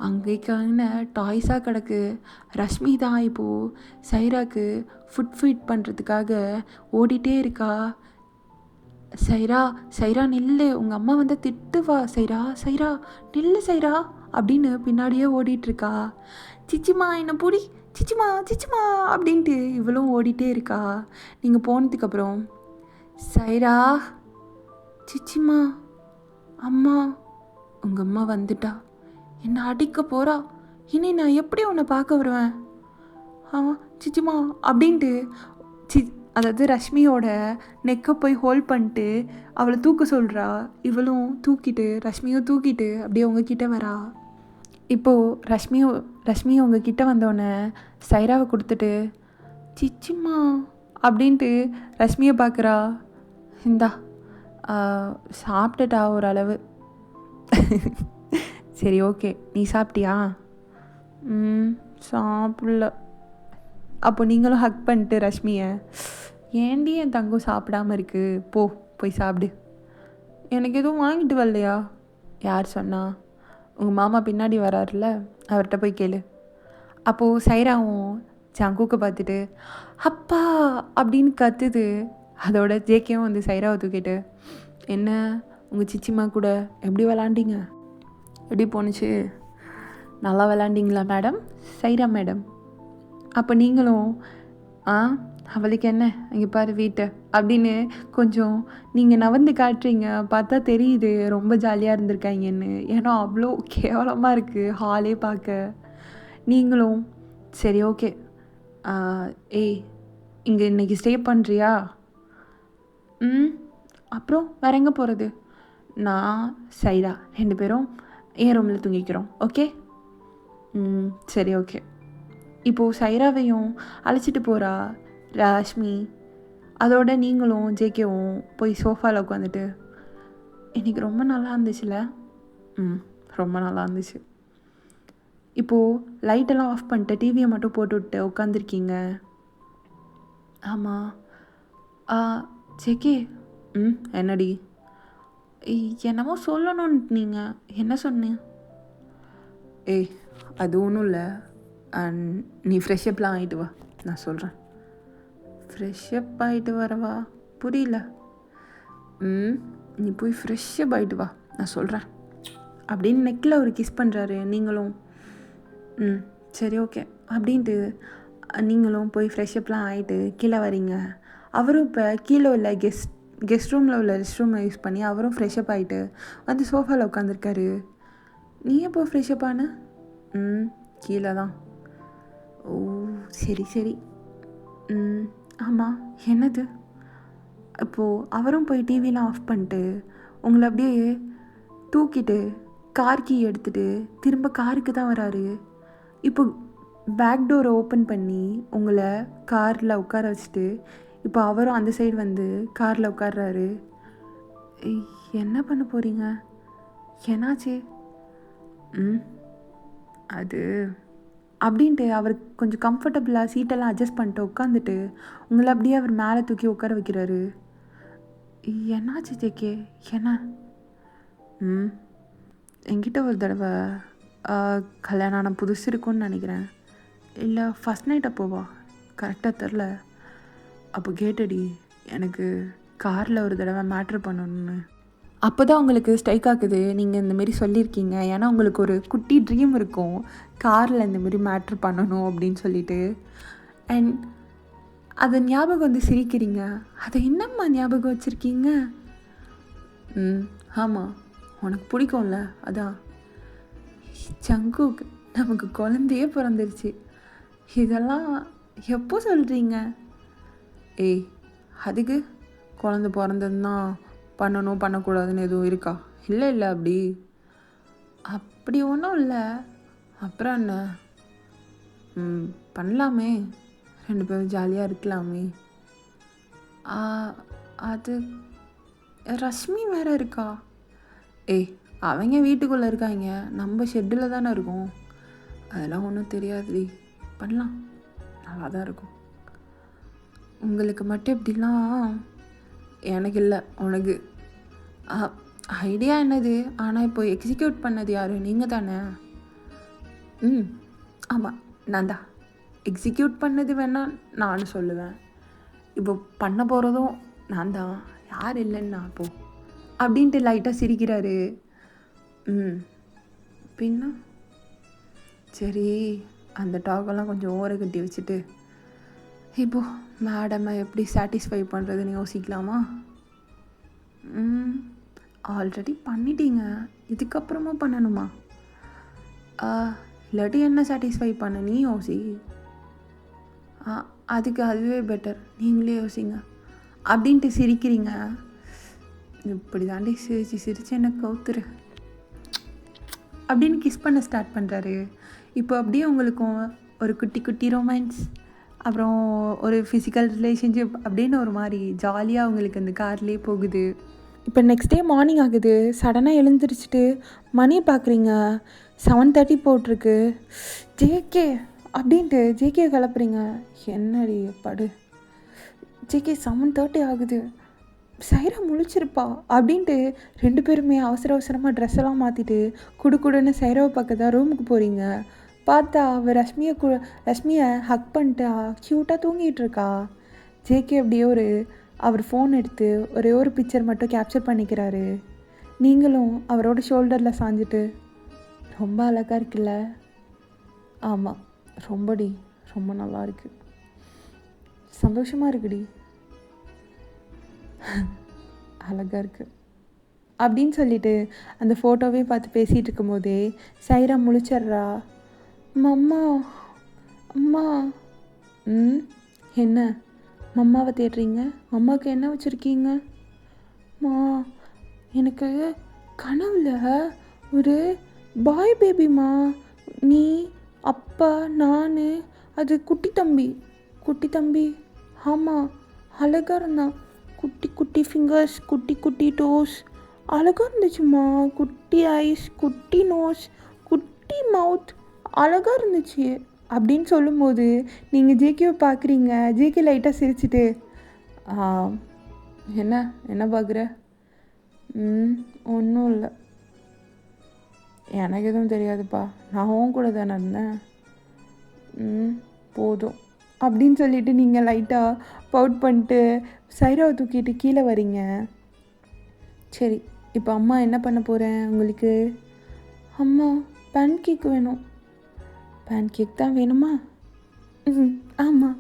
அங்கேக்கான டாய்ஸாக கிடக்கு. ரஷ்மி தான் இப்போது சைராக்கு ஃபுட் ஃபீட் பண்ணுறதுக்காக ஓடிட்டே இருக்கா. சைரா சைரா நில்லு, உங்கள் அம்மா வந்து திட்டுவா சைரா, சைரா நில்லு சைரா அப்படின்னு பின்னாடியே ஓடிட்டுருக்கா. சிச்சிமா என்ன பூடி, சிச்சிமா சிச்சிமா அப்படின்ட்டு இவளும் ஓடிட்டே இருக்கா. நீங்கள் போனதுக்கப்புறம் சைரா சிச்சிமா அம்மா, உங்கள் அம்மா வந்துட்டா, என்னை அடிக்க போகிறா, இனி நான் எப்படி உன்னை பார்க்க வருவேன், ஆமாம் சிச்சிமா அப்படின்ட்டு அதாவது ரஷ்மியோட நெக்கை போய் ஹோல்ட் பண்ணிட்டு அவளை தூக்க சொல்கிறா. இவளும் தூக்கிட்டு ரஷ்மியும் தூக்கிட்டு அப்படியே உங்ககிட்ட வரா. இப்போது ரஷ்மி உங்ககிட்ட வந்தோடனே சைராவை கொடுத்துட்டு சிச்சிம்மா அப்படின்ட்டு ரஷ்மியை பார்க்குறா. இந்தா சாப்பிட்டுட்டா ஓரளவு. சரி ஓகே, நீ சாப்பிட்டியா? சாப்பிடல. அப்போ நீங்களும் ஹக் பண்ணிட்டு ரஷ்மியை, ஏண்டி என் தங்கம் சாப்பிடாமல் இருக்குது, போய் சாப்பிடு. எனக்கு எதுவும் வாங்கிட்டு வரலையா? யார் சொன்னா? உங்கள் மாமா பின்னாடி வராருல, அவர்கிட்ட போய் கேளு. அப்போது சைராவும் ஜங்குக்கு பார்த்துட்டு அப்பா அப்படின்னு கத்துது. அதோட ஜேகேவும் வந்து சைராவை தூக்கிட்டு, என்ன உங்கள் சிச்சிம்மா கூட எப்படி விளாண்டிங்க, எப்படி போணுச்சு, நல்லா விளாண்டிங்களா மேடம், சைரா மேடம்? அப்போ நீங்களும் அவளுக்கு என்ன இங்கே பாரு வீட்டை அப்படின்னு கொஞ்சம் நீங்கள் நவந்து காட்டுறீங்க. பார்த்தா தெரியுது ரொம்ப ஜாலியாக இருந்திருக்காங்கன்னு. ஏன்னா அவ்வளோ கேவலமாக இருக்குது ஹாலே பார்க்க. நீங்களும் சரி ஓகே, ஏய் இங்கே இன்றைக்கி ஸ்டே பண்ணுறியா? அப்புறம் வேற எங்கே போகிறது? நான் சைரா 2 பேரும் என் ரூமில் தூங்கிக்கிறோம், ஓகே? சரி ஓகே. இப்போது சைராவையும் அழைச்சிட்டு போகிறா ரஷ்மி. அதோட நீங்களும் ஜேகேவும் போய் சோஃபாவில் உட்காந்துட்டு, இன்றைக்கி ரொம்ப நல்லா இருந்துச்சுல? ரொம்ப நல்லா இருந்துச்சு. இப்போது லைட்டெல்லாம் ஆஃப் பண்ணிட்டு டிவியை மட்டும் போட்டுவிட்டு உட்காந்துருக்கீங்க. ஆமாம். ஜேகே, என்னடி? என்னமோ சொல்லணும்னு நீங்கள் என்ன சொன்னேன்? ஏய் அது ஒன்றும் இல்லை, நீ ஃப்ரெஷ்அப்லாம் ஆகிட்டு வா, நான் சொல்கிறேன். ஃப்ரெஷ்அப் ஆகிட்டு வரவா? புரியல. நீ போய் ஃப்ரெஷ்அப் ஆகிட்டு வா, நான் சொல்கிறேன் அப்படின்னு நெக்கில் ஒரு கிஸ் பண்ணுறாரு. நீங்களும் சரி ஓகே அப்படின்ட்டு நீங்களும் போய் ஃப்ரெஷ்அப்லாம் ஆகிட்டு கீழே வரீங்க. அவரும் இப்போ கீழே உள்ள கெஸ்ட் ரூமில் உள்ள ரெஸ்ட் ரூமை யூஸ் பண்ணி அவரும் ஃப்ரெஷ்அப் ஆகிட்டு வந்து சோஃபாவில் உட்காந்துருக்காரு. நீ எப்போ ஃப்ரெஷ்அப் ஆன? கீழே தான். ஓ சரி சரி. ஆமாம், என்னது? இப்போது அவரும் போய் டிவிலாம் ஆஃப் பண்ணிட்டு உங்களை அப்படியே தூக்கிட்டு கார் கீ எடுத்துகிட்டு திரும்ப காருக்கு தான் வராரு. இப்போ பேக் டோரை ஓப்பன் பண்ணி உங்களை காரில் உட்கார வச்சுட்டு இப்போ அவரும் அந்த சைடு வந்து காரில் உட்கார்றாரு. என்ன பண்ண போகிறீங்க? என்னாச்சு? அது அப்படின்ட்டு அவர் கொஞ்சம் கம்ஃபர்டபுளாக சீட்டெல்லாம் அட்ஜஸ்ட் பண்ணிட்டு உட்காந்துட்டு உங்களை அப்படியே அவர் மேலே தூக்கி உட்கார வைக்கிறாரு. என்னாச்சு ஜேகே, என்ன? என்கிட்ட ஒரு தடவை கல்யாணம் ஆன புதுசு இருக்குன்னு நினைக்கிறேன், இல்லை ஃபஸ்ட் நைட் அப்போவா கரெக்டாக தெரில, அப்போ கேட்டடி எனக்கு காரில் ஒரு தடவை மேட்ரு பண்ணணுன்னு. அப்போ தான் உங்களுக்கு ஸ்ட்ரைக் ஆகுது நீங்கள் இந்தமாரி சொல்லியிருக்கீங்க. ஏன்னா உங்களுக்கு ஒரு குட்டி ட்ரீம் இருக்கும் காரில் இந்தமாரி மேட்ரு பண்ணணும் அப்படின்னு சொல்லிட்டு. அண்ட் அதை ஞாபகம் வந்து சிரிக்கிறீங்க. அதை என்னம்மா ஞாபகம் வச்சுருக்கீங்க? ஆமாம், உனக்கு பிடிக்கும்ல, அதான். சங்குக்கு நமக்கு குழந்தையே பிறந்துருச்சு, இதெல்லாம் எப்போ சொல்கிறீங்க? ஏய் அதுக்கு குழந்தை பிறந்ததுன்னா பண்ணணும் பண்ணக்கூடாதுன்னு எதுவும் இருக்கா? இல்லை இல்லை அப்படி ஒன்றும் இல்லை. அப்புறம் என்ன? பண்ணலாமே, 2 பேரும் ஜாலியாக இருக்கலாமே. அது ரஷ்மி வேறு இருக்கா? ஏய் அவங்க வீட்டுக்குள்ளே இருக்காங்க, நம்ம ஷெட்டில் தானே இருக்கோம், அதெல்லாம் ஒன்றும் தெரியாதுடி, பண்ணலாம், நல்லா தான் இருக்கும். உங்களுக்கு மட்டும் எப்படிலாம்? எனக்கு இல்லை, உனக்கு. ஐடியா என்னது, ஆனால் இப்போ எக்ஸிக்யூட் பண்ணது யார்? நீங்கள் தானே? ஆமாம் நான் தான். எக்ஸிக்யூட் பண்ணது வேணால் நான் சொல்லுவேன், இப்போ பண்ண போகிறதும் நான் தான். யார் இல்லைன்னா அப்போது அப்படின்ட்டு லைட்டாக சிரிக்கிறாரு. பின்ன சரி, அந்த டாக்கெல்லாம் கொஞ்சம் ஓர கட்டி வச்சுட்டு இப்போது மேடமை எப்படி சாட்டிஸ்ஃபை பண்ணுறதுன்னு யோசிக்கலாமா? ஆல்ரெடி பண்ணிட்டீங்க, இதுக்கப்புறமா பண்ணணுமா? இல்லாட்டி என்ன சாட்டிஸ்ஃபை பண்ண நீ யோசி. அதுக்கு அதுவே பெட்டர், நீங்களே யோசிங்க அப்படின்ட்டு சிரிக்கிறீங்க. இப்படி தாண்டி சிரிச்சு என்ன கவுத்துரு அப்படின்னு கிஸ் பண்ண ஸ்டார்ட் பண்ணுறாரு. இப்போ அப்படியே உங்களுக்கும் ஒரு குட்டி குட்டி ரொமான்ஸ், அப்புறம் ஒரு ஃபிசிக்கல் ரிலேஷன்ஷிப் அப்படின்னு ஒரு மாதிரி ஜாலியாக உங்களுக்கு அந்த கார்லேயே போகுது. இப்போ நெக்ஸ்ட் டே மார்னிங் ஆகுது. சடனாக எழுந்திரிச்சிட்டு மணி பார்க்குறீங்க, 7:30 போட்டிருக்கு. ஜேகே அப்படின்ட்டு ஜேகே கிளப்புறீங்க. என்னடி படு ஜேகே, 7:30 ஆகுது, சைரா முழிச்சிருப்பா அப்படின்ட்டு 2 பேருமே அவசர அவசரமாக ட்ரெஸ் எல்லாம் மாற்றிட்டு குடுக்குடுன்னு சைராவை பார்க்க தான் ரூமுக்கு போகிறீங்க. பார்த்தா அவள் ரஷ்மியை ஹக் பண்ணிட்டு க்யூட்டாக தூங்கிட்டு இருக்கா. ஜேகே அப்படியே அவர் ஃபோன் எடுத்து ஒரே ஒரு பிக்சர் மட்டும் கேப்சர் பண்ணிக்கிறாரு. நீங்களும் அவரோட ஷோல்டரில் சாஞ்சிட்டு, ரொம்ப அழகாக இருக்குல்ல? ஆமாம், ரொம்ப நல்லா இருக்கு, சந்தோஷமாக இருக்குடி, அழகாக இருக்குது அப்படின்னு சொல்லிட்டு அந்த ஃபோட்டோவே பார்த்து பேசிகிட்டு இருக்கும்போதே சைரா முழிச்சிட்றா. மம்மா அம்மா. என்ன மம்மாவை தேடுறீங்க? மம்மாவுக்கு என்ன வச்சுருக்கீங்க? எனக்கு கனவுல ஒரு பாய் பேபிமா, நீ அப்பா நான், அது குட்டி தம்பி. ஆமாம், அழகாக இருந்தான், குட்டி குட்டி ஃபிங்கர்ஸ், குட்டி குட்டி டோஸ், அழகாக இருந்துச்சுமா. குட்டி ஐஸ், குட்டி நோஸ், குட்டி மவுத், அழகாக இருந்துச்சு அப்படின்னு சொல்லும்போது நீங்கள் ஜேகேவை பார்க்குறீங்க. ஜேகே லைட்டாக சிரிச்சிட்டு, என்ன பார்க்குற? ஒன்றும் இல்லை, எனக்கு எதுவும் தெரியாதுப்பா, நான் உன் கூட தானே இருந்தேன். போதும் அப்படின்னு சொல்லிவிட்டு நீங்கள் லைட்டாக பவுட் பண்ணிட்டு சைராவை தூக்கிட்டு கீழே வரீங்க. சரி, இப்போ அம்மா என்ன பண்ண போகிறேன் உங்களுக்கு? அம்மா பேன் கேக் வேணும். பேன் கேக் தான் வேணுமா? ஆமாம்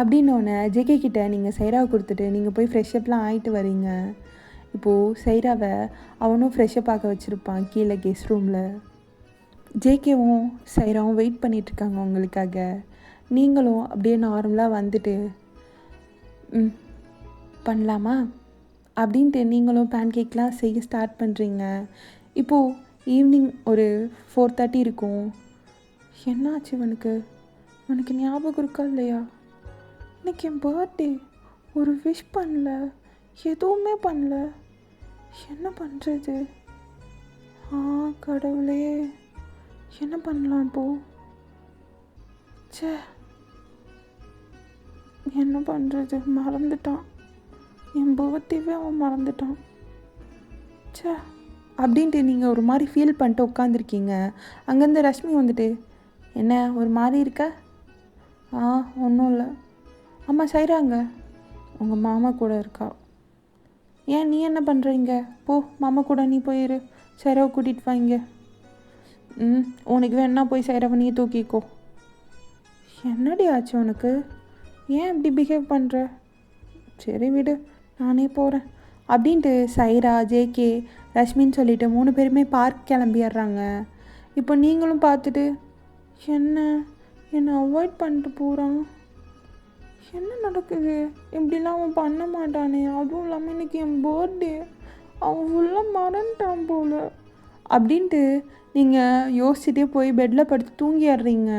அப்படின்னோடனே ஜேகே கிட்டே நீங்கள் சைராவை கொடுத்துட்டு நீங்கள் போய் ஃப்ரெஷ்அப்லாம் ஆகிட்டு வரீங்க. இப்போது சைராவை அவனும் ஃப்ரெஷ்அப் ஆக வச்சுருப்பான் கீழே கெஸ்ட் ரூமில். ஜேகேவும் சைராவும் வெயிட் பண்ணிகிட்ருக்காங்க உங்களுக்காக. நீங்களும் அப்படியே நார்மலாக வந்துட்டு பண்ணலாமா அப்படின்ட்டு நீங்களும் பேன் கேக்லாம் செய்ய ஸ்டார்ட் பண்ணுறீங்க. இப்போது ஈவினிங் ஒரு 4:30 இருக்கும். என்னாச்சு உனக்கு ஞாபகம் இருக்கா இல்லையா? இன்னைக்கு என் பர்த்டே, ஒரு விஷ் பண்ணல, எதுவுமே பண்ணல, என்ன பண்ணுறது? கடவுளே, என்ன பண்ணலாம் இப்போது? என்ன பண்ணுறது? மறந்துட்டான், என் பர்த்டேவே அவன் மறந்துட்டான். அப்படின்ட்டு நீங்கள் ஒரு மாதிரி ஃபீல் பண்ணிட்டு உட்காந்துருக்கீங்க. அங்கேருந்து ரஷ்மி வந்துட்டு, என்ன ஒரு மாதிரி இருக்க? ஒன்றும் இல்லை. ஆமாம் சைராங்க உங்கள் மாமா கூட இருக்கா. ஏன் நீ என்ன பண்ணுறீங்க? போ, மாமா கூட நீ போயிரு, சைராவை கூட்டிகிட்டு வாங்க. உனக்கு வேணா போய் சைராவை நீ தூக்கிக்கோ. என்னடி ஆச்சு உனக்கு? ஏன் இப்படி பிஹேவ் பண்ணுற? சரி விடு, நானே போகிறேன் அப்படின்ட்டு சைரா, ஜேகே, ரஷ்மின்னு சொல்லிவிட்டு 3 பேருமே பார்க் கிளம்பிடுறாங்க. இப்போ நீங்களும் பார்த்துட்டு, என்னை அவாய்ட் பண்ணிட்டு போகிறான், என்ன நடக்குது? இப்படிலாம் அவன் பண்ண மாட்டானே, அதுவும் இல்லாமல் இன்றைக்கி என் பர்த்டே, அவன் ஃபுல்லாக மறந்துட்டான் போல் அப்படின்ட்டு நீங்கள் யோசிச்சுட்டே போய் பெட்டில் படுத்து தூங்கிடுறீங்க.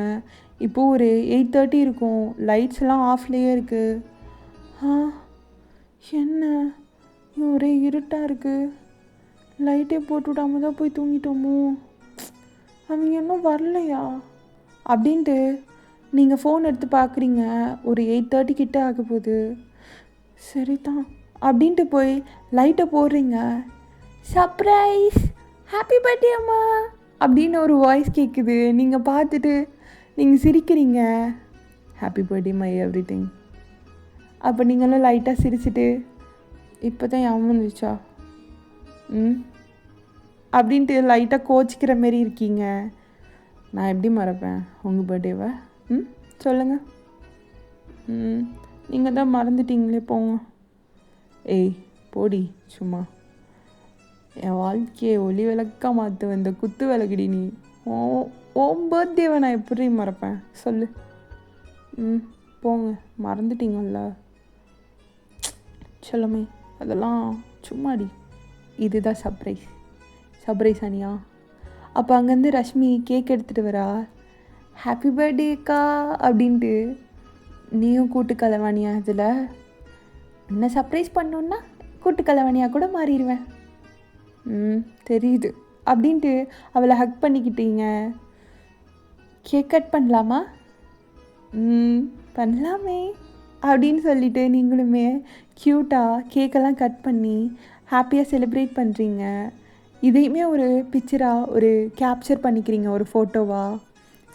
இப்போது ஒரு 8:30 இருக்கும். லைட்ஸ் எல்லாம் ஆஃப்லேயே இருக்குது. என்ன ஒரே இருட்டாக இருக்குது, லைட்டே போட்டு விடாம தான் போய் தூங்கிட்டோமோ, அவங்க இன்னும் வரலையா அப்படின்ட்டு நீங்கள் ஃபோன் எடுத்து பார்க்குறீங்க. ஒரு 8:30 கிட்டே ஆக போகுது. சரி தான் அப்படின்ட்டு போய் லைட்டை போடுறீங்க. சர்ப்ரைஸ், ஹாப்பி பர்த்டே அம்மா அப்படின்னு ஒரு வாய்ஸ் கேட்குது. நீங்கள் பார்த்துட்டு நீங்கள் சிரிக்கிறீங்க. Happy birthday my every thing. அப்போ நீங்களும் லைட்டாக சிரிச்சிட்டு, இப்போ தான் ஞாபகம் வந்துச்சா? ம் அப்படின்ட்டு லைட்டாக கோச்சிக்கிற மாரி இருக்கீங்க. நான் எப்படி மறப்பேன் உங்கள் பர்த்டேவை? ம் சொல்லுங்கள். நீங்கள் தான் மறந்துட்டீங்களே, போங்க. ஏய் போடி சும்மா. என் வாழ்க்கையை ஒளி விளக்கா மாற்ற வந்த குத்து விளக்குடி நீ. ஓம் பர்த்டேவை நான் எப்படி மறப்பேன் சொல்லு. போங்க, மறந்துட்டீங்கல்ல. சொல்லுமே, அதெல்லாம் சும்மாடி. இதுதான் சர்ப்ரைஸ் அனியா. அப்போ அங்கேருந்து ரஷ்மி கேக் எடுத்துகிட்டு வரா. ஹாப்பி பர்த்டேக்கா அப்படின்ட்டு. நீயும் கூட்டு கலவாணியா? இதில் என்ன சர்ப்ரைஸ் பண்ணோன்னா கூட்டு கலவாணியாக கூட மாறிடுவேன். தெரியுது அப்படின்ட்டு அவளை ஹக் பண்ணிக்கிட்டீங்க. கேக் கட் பண்ணலாமா? பண்ணலாமே அப்படின்னு சொல்லிவிட்டு நீங்களுமே க்யூட்டாக கேக்கெல்லாம் கட் பண்ணி ஹாப்பியாக செலிப்ரேட் பண்ணுறீங்க. இதையுமே ஒரு பிக்சராக ஒரு கேப்சர் பண்ணிக்கிறீங்க, ஒரு ஃபோட்டோவாக.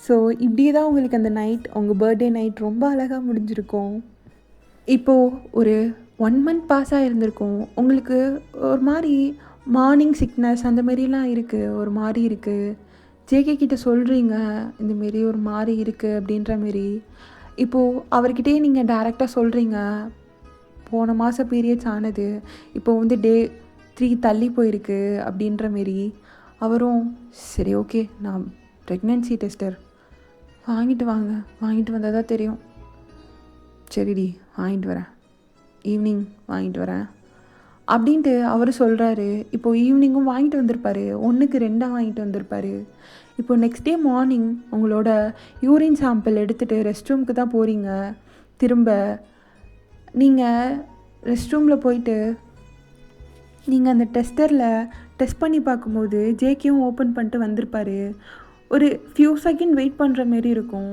ஸோ இப்படியே தான் உங்களுக்கு அந்த நைட், உங்கள் பர்த்டே நைட் ரொம்ப அழகாக முடிஞ்சிருக்கும். இப்போது ஒரு 1 month பாஸ் ஆகிருந்திருக்கும். உங்களுக்கு ஒரு மாதிரி மார்னிங் சிக்னஸ் அந்த மாரிலாம் இருக்குது, ஒரு மாதிரி இருக்குது. ஜேகே கிட்ட சொல்கிறீங்க இந்தமாரி ஒரு மாதிரி இருக்குது அப்படின்ற மாரி. இப்போது அவர்கிட்டயே நீங்கள் டைரெக்டாக சொல்கிறீங்க, போன மாதம் பீரியட்ஸ் ஆனது இப்போ வந்து டே 3 தள்ளி போயிருக்கு அப்படின்ற மாரி. அவரும் சரி ஓகே, நான் ப்ரெக்னென்சி டெஸ்டர் வாங்கிட்டு வந்தால் தான் தெரியும். சரிடி வாங்கிட்டு வரேன், ஈவினிங் வாங்கிட்டு வரேன் அப்படின்ட்டு அவர் சொல்கிறாரு. இப்போது ஈவினிங்கும் வாங்கிட்டு வந்திருப்பார், 1க்கு 2 வாங்கிட்டு வந்திருப்பார். இப்போ நெக்ஸ்ட் டே மார்னிங் உங்களோட யூரின் சாம்பிள் எடுத்துகிட்டு ரெஸ்ட் ரூமுக்கு தான் போகிறீங்க. திரும்ப நீங்கள் ரெஸ்ட் ரூமில் போயிட்டு நீங்கள் அந்த டெஸ்டரில் டெஸ்ட் பண்ணி பார்க்கும்போது ஜேகேவும் ஓப்பன் பண்ணிட்டு வந்திருப்பார். ஒரு ஃபியூ செகண்ட் வெயிட் பண்ணுற மாரி இருக்கும்.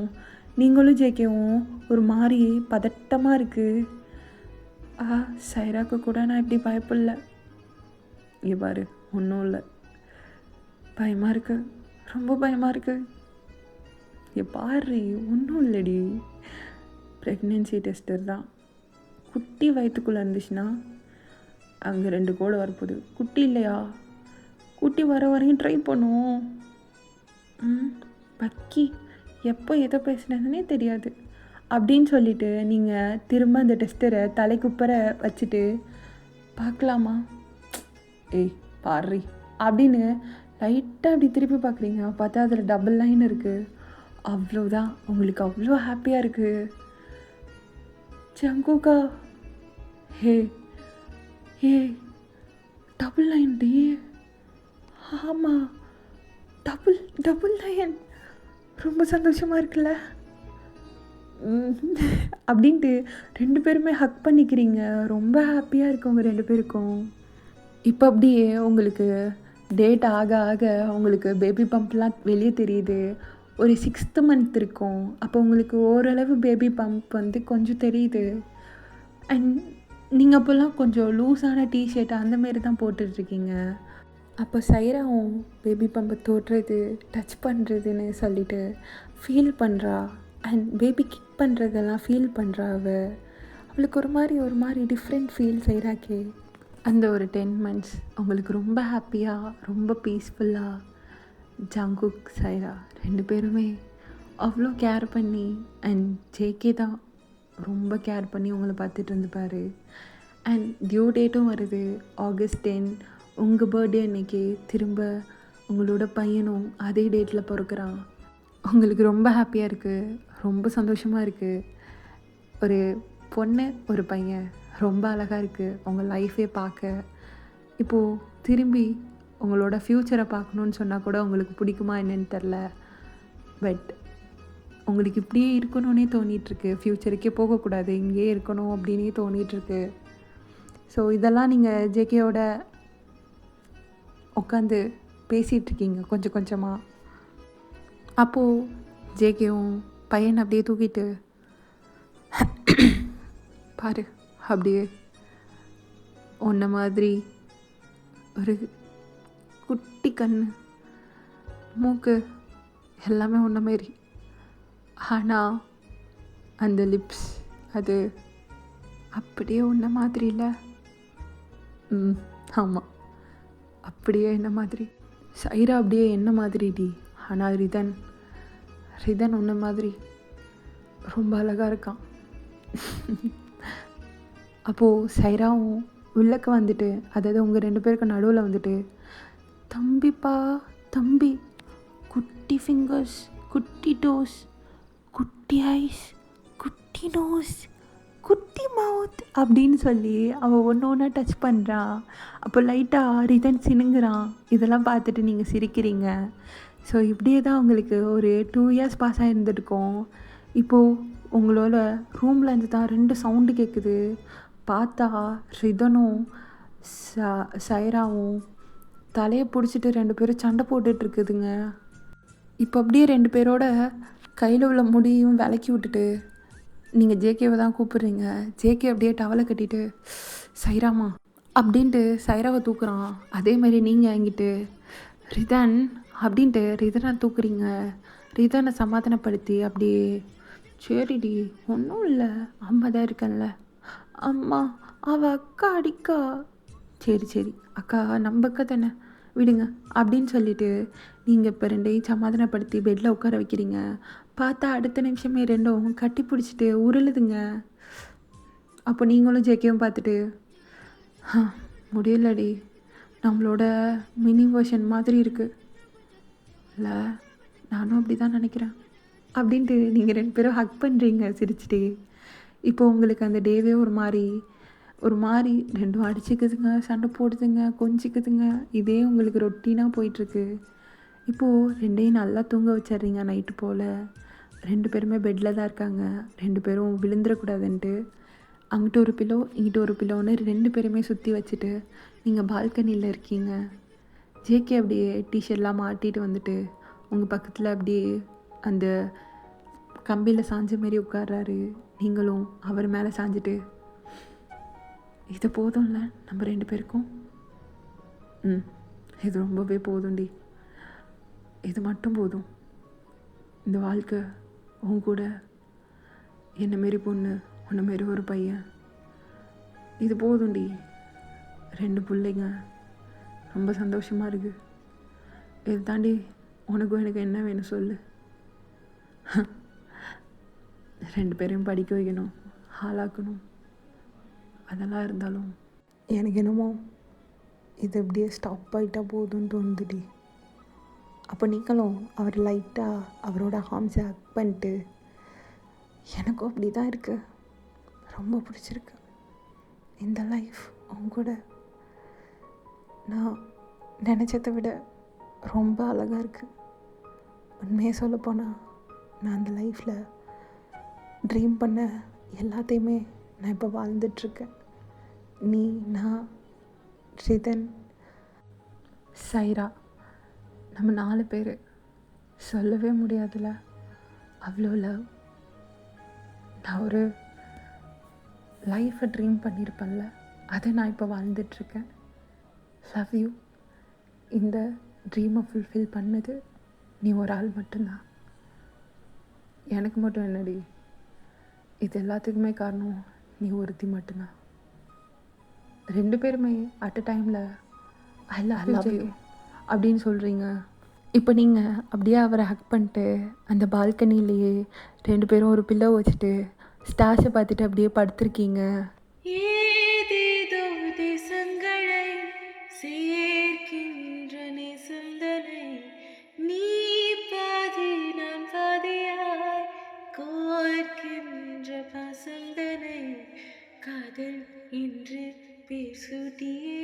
நீங்களும் ஜேகேவும் ஒரு மாதிரி பதட்டமாக இருக்குது. சைராக்கு கூட நான் இப்படி பயப்படல. இங்கே பாரு, ஒன்றும் இல்லை, பயமாக இருக்குது, ரொம்ப பயமாக இருக்குது. பாரு, ஒன்றும் இல்லைடி, ப்ரெக்னென்சி டெஸ்டர் தான். குட்டி வயிற்றுக்குள்ளே இருந்துச்சுன்னா அங்கே 2 கோடு வரப்போகுது. குட்டி இல்லையா, குட்டி வர வரையும் ட்ரை பண்ணுவோம். பக்கி எப்போ எதை பேசுனதுன்னே தெரியாது அப்படின்னு சொல்லிவிட்டு நீங்கள் திரும்ப அந்த டெஸ்டரை தலைக்குப்பற வச்சுட்டு பார்க்கலாமா? ஏய் பாரு அப்படின்னு லைட்டாக அப்படி திருப்பி பார்க்குறீங்க. பார்த்தா அதில் டபுள் லைன் இருக்குது. அவ்வளோதான், உங்களுக்கு அவ்வளோ ஹாப்பியாக இருக்குது. ஜங்குக்கா, ஹே டபுள் லைன் டி. ஆமாம், டபுள் லைன், ரொம்ப சந்தோஷமாக இருக்குல்ல அப்படின்ட்டு 2 பேருமே ஹக் பண்ணிக்கிறீங்க. ரொம்ப ஹாப்பியாக இருக்கு உங்கள் 2 பேருக்கும். இப்போ அப்படியே உங்களுக்கு டேட் ஆக ஆக உங்களுக்கு பேபி பம்ப்லாம் வெளியே தெரியுது. ஒரு 6th month இருக்கும். அப்போ உங்களுக்கு ஓரளவு பேபி பம்ப் வந்து கொஞ்சம் தெரியுது. அண்ட் நீங்கள் அப்போல்லாம் கொஞ்சம் லூஸான டிஷர்ட் அந்தமாரி தான் போட்டுட்ருக்கீங்க. அப்போ சைராவும் பேபி பம்பை தொடுறது, டச் பண்ணுறதுன்னு சொல்லிட்டு ஃபீல் பண்ணுறா. அண்ட் பேபி கிக் பண்ணுறதெல்லாம் ஃபீல் பண்ணுறா. அவளுக்கு ஒரு மாதிரி டிஃப்ரெண்ட் ஃபீல் சைராக்கே. அந்த ஒரு 10 months உங்களுக்கு ரொம்ப ஹாப்பியாக, ரொம்ப பீஸ்ஃபுல்லாக ஜங்குக் சைரா 2 பேருமே அவ்வளோ கேர் பண்ணி, அண்ட் ஜேகே தான் ரொம்ப கேர் பண்ணி உங்களை பார்த்துட்டு இருந்துப்பார். அண்ட் டியூ டேட்டும் வருது, August 10. உங்கள் பர்த்டே அன்னைக்கு திரும்ப உங்களோட பையனும் அதே டேட்டில் பிறக்கிறான். உங்களுக்கு ரொம்ப ஹாப்பியாக இருக்குது, ரொம்ப சந்தோஷமாக இருக்குது. ஒரு பொண்ணு ஒரு பையன், ரொம்ப அழகாக இருக்குது உங்கள் லைஃபே பார்க்க. இப்போது திரும்பி உங்களோட ஃப்யூச்சரை பார்க்கணுன்னு சொன்னால் கூட உங்களுக்கு பிடிக்குமா என்னன்னு தெரில. பட் உங்களுக்கு இப்படியே இருக்கணும்னே தோணிகிட்ருக்கு. ஃப்யூச்சருக்கே போகக்கூடாது, இங்கேயே இருக்கணும் அப்படின்னே தோணிகிட்ருக்கு. ஸோ இதெல்லாம் நீங்கள் ஜேகேயோட உட்காந்து பேசிகிட்ருக்கீங்க கொஞ்சம் கொஞ்சமாக. அப்போது ஜேகேவும் பையன் அப்படியே தூக்கிட்டு பாரு, அப்படியே உன்ன மாதிரி ஒரு குட்டி கண், மூக்கு எல்லாமே உன்ன மாரி. ஆனால் அந்த லிப்ஸ் அது அப்படியே உன்ன மாதிரி இல்லை. ம். ஆமாம், அப்படியே என்ன மாதிரி. சைரா அப்படியே என்ன மாதிரி டி. ஆனால் ரிதன் ரிதன் உன்ன மாதிரி ரொம்ப அழகாக இருக்கான். அப்போது சைராவும் உள்ளக்க வந்துட்டு, அதாவது உங்கள் 2 பேருக்கு நடுவில் வந்துட்டு, தம்பிப்பா தம்பி, குட்டி ஃபிங்கர்ஸ், குட்டி டோஸ், குட்டி ஐஸ், குட்டி நோஸ், குட்டி மவுத் அப்படின்னு சொல்லி அவள் ஒன்று ஒன்றா டச் பண்ணுறான். அப்போ லைட்டாக ரிதன் சினுங்குறான். இதெல்லாம் பார்த்துட்டு நீங்கள் சிரிக்கிறீங்க. ஸோ இப்படியே தான் உங்களுக்கு ஒரு 2 இயர்ஸ் பாஸ் ஆகிருந்துருக்கோம். இப்போது உங்களோட ரூமில் இருந்து தான் 2 சவுண்டு கேட்குது. பார்த்தா ரிதனும் சைராவும் தலையை பிடிச்சிட்டு 2 பேரும் சண்டை போட்டுட்ருக்குதுங்க. இப்போ அப்படியே 2 பேரோட கையில் உள்ள முடியும் விலக்கி விட்டுட்டு நீங்கள் ஜேகேவை தான் கூப்பிட்றீங்க. ஜேகே அப்படியே டவலை கட்டிட்டு சைராமா அப்படின்ட்டு சைராவை தூக்குறான். அதே மாதிரி நீங்கள் என்கிட்ட ரிதன் அப்படின்ட்டு ரிதனை தூக்குறீங்க. ரிதனை சமாதானப்படுத்தி அப்படியே சரிடி ஒன்றும் இல்லை, அம்மா தான் இருக்கேன்ல. அம்மா அவள் அக்கா அடிக்கா. சரி அக்கா நம்ம அக்கா தானே விடுங்க அப்படின்னு சொல்லிட்டு நீங்கள் இப்போ 2ஐயும் சமாதானப்படுத்தி பெட்டில் உட்கார வைக்கிறீங்க. பார்த்தா அடுத்த நிமிஷமே 2ம் கட்டி பிடிச்சிட்டு உருளுதுங்க. அப்போ நீங்களும் ஜேகேவும் பார்த்துட்டு முடியலடி, நம்மளோட மினி வெர்ஷன் மாதிரி இருக்குது இல்லை, நானும் அப்படி தான் நினைக்கிறேன் அப்படின்ட்டு நீங்கள் 2 பேரும் ஹக் பண்ணுறீங்க சிரிச்சிட்டு. இப்போ உங்களுக்கு அந்த டேவே ஒரு மாதிரி 2ம் அடிச்சுக்குதுங்க, சண்டை போடுதுங்க, கொஞ்சிக்குதுங்க. இதே உங்களுக்கு ரொட்டீனாக போயிட்டுருக்கு. இப்போது 2ஐயும் நல்லா தூங்க வச்சிட்றீங்க. நைட்டு போல் 2 பேருமே பெட்டில் தான் இருக்காங்க. 2 பேரும் விழுந்துடக்கூடாதுன்ட்டு அங்கிட்ட ஒரு பில்லோ இங்கிட்ட ஒரு பில்லோன்னு 2 பேருமே சுற்றி வச்சுட்டு நீங்கள் பால்கனியில் இருக்கீங்க. ஜேகே அப்படியே டிஷர்ட்லாம் மாட்டிட்டு வந்துட்டு உங்கள் பக்கத்தில் அப்படியே அந்த கம்பியில் சாஞ்ச மாரி உட்கார்றாரு. நீங்களும் அவர் மேலே சாஞ்சிட்டு இது போதும்ல நம்ம 2 பேருக்கும், இது ரொம்பவே போதும்டி, இது மட்டும் போதும். இந்த வாழ்க்கை உன் கூட என்னை மாரி பொண்ணு, உன்னை மாரி ஒரு பையன், இது போதும்டி. 2 பிள்ளைங்க, ரொம்ப சந்தோஷமாக இருக்குது. இதை தாண்டி உனக்கும் எனக்கு என்ன வேணும் சொல்லு. 2 பேரையும் படிக்க வைக்கணும், ஆளாக்கணும். அதெல்லாம் இருந்தாலும் எனக்கு என்னமோ இது இப்படியே ஸ்டாப் ஆகிட்டா போதும்னு தோணுதுடி. அப்போ நீங்களும் அவர் லைட்டாக அவரோட ஹார்ம்ஸை ஹக் பண்ணிட்டு எனக்கும் அப்படி தான் இருக்குது, ரொம்ப பிடிச்சிருக்கு இந்த லைஃப். அவங்க கூட நான் நினச்சதை விட ரொம்ப அழகாக இருக்குது. உண்மையை சொல்லப்போனால் நான் அந்த லைஃப்பில் ட்ரீம் பண்ண எல்லாத்தையுமே நான் இப்போ வாழ்ந்துட்டுருக்கேன். நீ, நான், ரிதன், சைரா, நம்ம 4 பேர். சொல்லவே முடியாதுல்ல அவ்வளோ லவ். நான் ஒரு லைஃப்பை ட்ரீம் பண்ணியிருப்பேன்ல, அதை நான் இப்போ வாழ்ந்துட்டுருக்கேன். Love you. இந்த ட்ரீமை ஃபுல்ஃபில் பண்ணது நீ ஒரு ஆள் மட்டும்தான். எனக்கு மட்டும் என்னடி, இது எல்லாத்துக்குமே காரணம் நீ ஒருத்தி மட்டும்தான். 2 பேருமே அட் அ டைமில் ஐ லவ் யூ அப்படின்னு சொல்கிறீங்க. இப்போ நீங்கள் அப்படியே அவரை ஹக் பண்ணிட்டு அந்த பால்கனிலேயே 2 பேரும் ஒரு பில்லோ வச்சுட்டு ஸ்டார்ஸை பார்த்துட்டு அப்படியே படுத்திருக்கீங்க. ஏதேதோ தேசங்களை சேர்க்கின்ற நேசந்தனை, நீ பாதி நான் பாதியாய் கோர்க்கின்ற பாசந்தனை, காதல் என்று பேசுட்டியே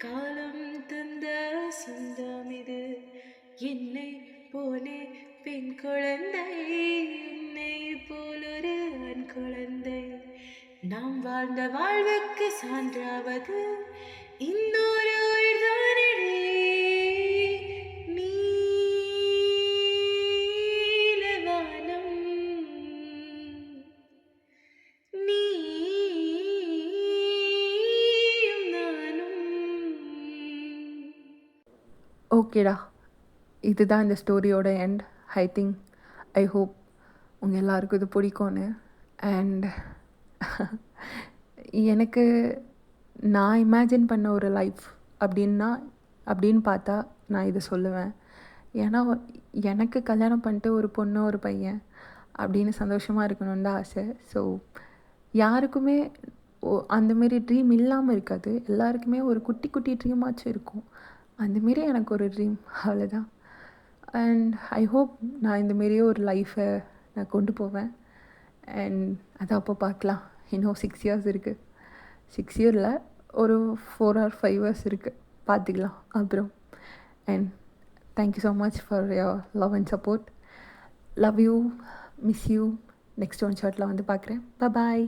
காலம் தந்த சொந்தம் இது. என்னை போலே பெண் குழந்தை, என்னை போலொரு ஆண் குழந்தை, நாம் வாழ்ந்த வாழ்வுக்கு சான்றாவது இன்னொரு உயிர்தானடி. நீலவானம் நீயும் நானும். ஓகேடா, இதுதான் இந்த ஸ்டோரியோட எண்ட். ஐ ஹோப் உங்கள் எல்லாருக்கும் இது பிடிக்கும்னு. அண்ட் எனக்கு நான் இமேஜின் பண்ண ஒரு லைஃப் அப்படின்னு பார்த்தா நான் இதை சொல்லுவேன். ஏன்னா எனக்கு கல்யாணம் பண்ணிட்டு ஒரு பொண்ணு ஒரு பையன் அப்படின்னு சந்தோஷமாக இருக்கணும்னு தான் ஆசை. ஸோ யாருக்குமே அந்தமாரி ட்ரீம் இல்லாமல் இருக்காது. எல்லாருக்குமே ஒரு குட்டி குட்டி ட்ரீமாச்சும் இருக்கும். அந்தமாரி எனக்கு ஒரு ட்ரீம், அவ்வளோதான். அண்ட் ஐ ஹோப் நான் இந்தமாரியே ஒரு லைஃப்பை நான் கொண்டு போவேன். அண்ட் அதை அப்போ பார்க்கலாம். இன்னும் 6 இயர்ஸ் இருக்குது. 6 இயரில் ஒரு 4 or 5 இயர்ஸ் இருக்குது, பார்த்துக்கலாம் அப்புறம். And thank you so much for your love and support. Love you, miss you. Next one ஷார்ட்டில் வந்து பார்க்குறேன். பாய்.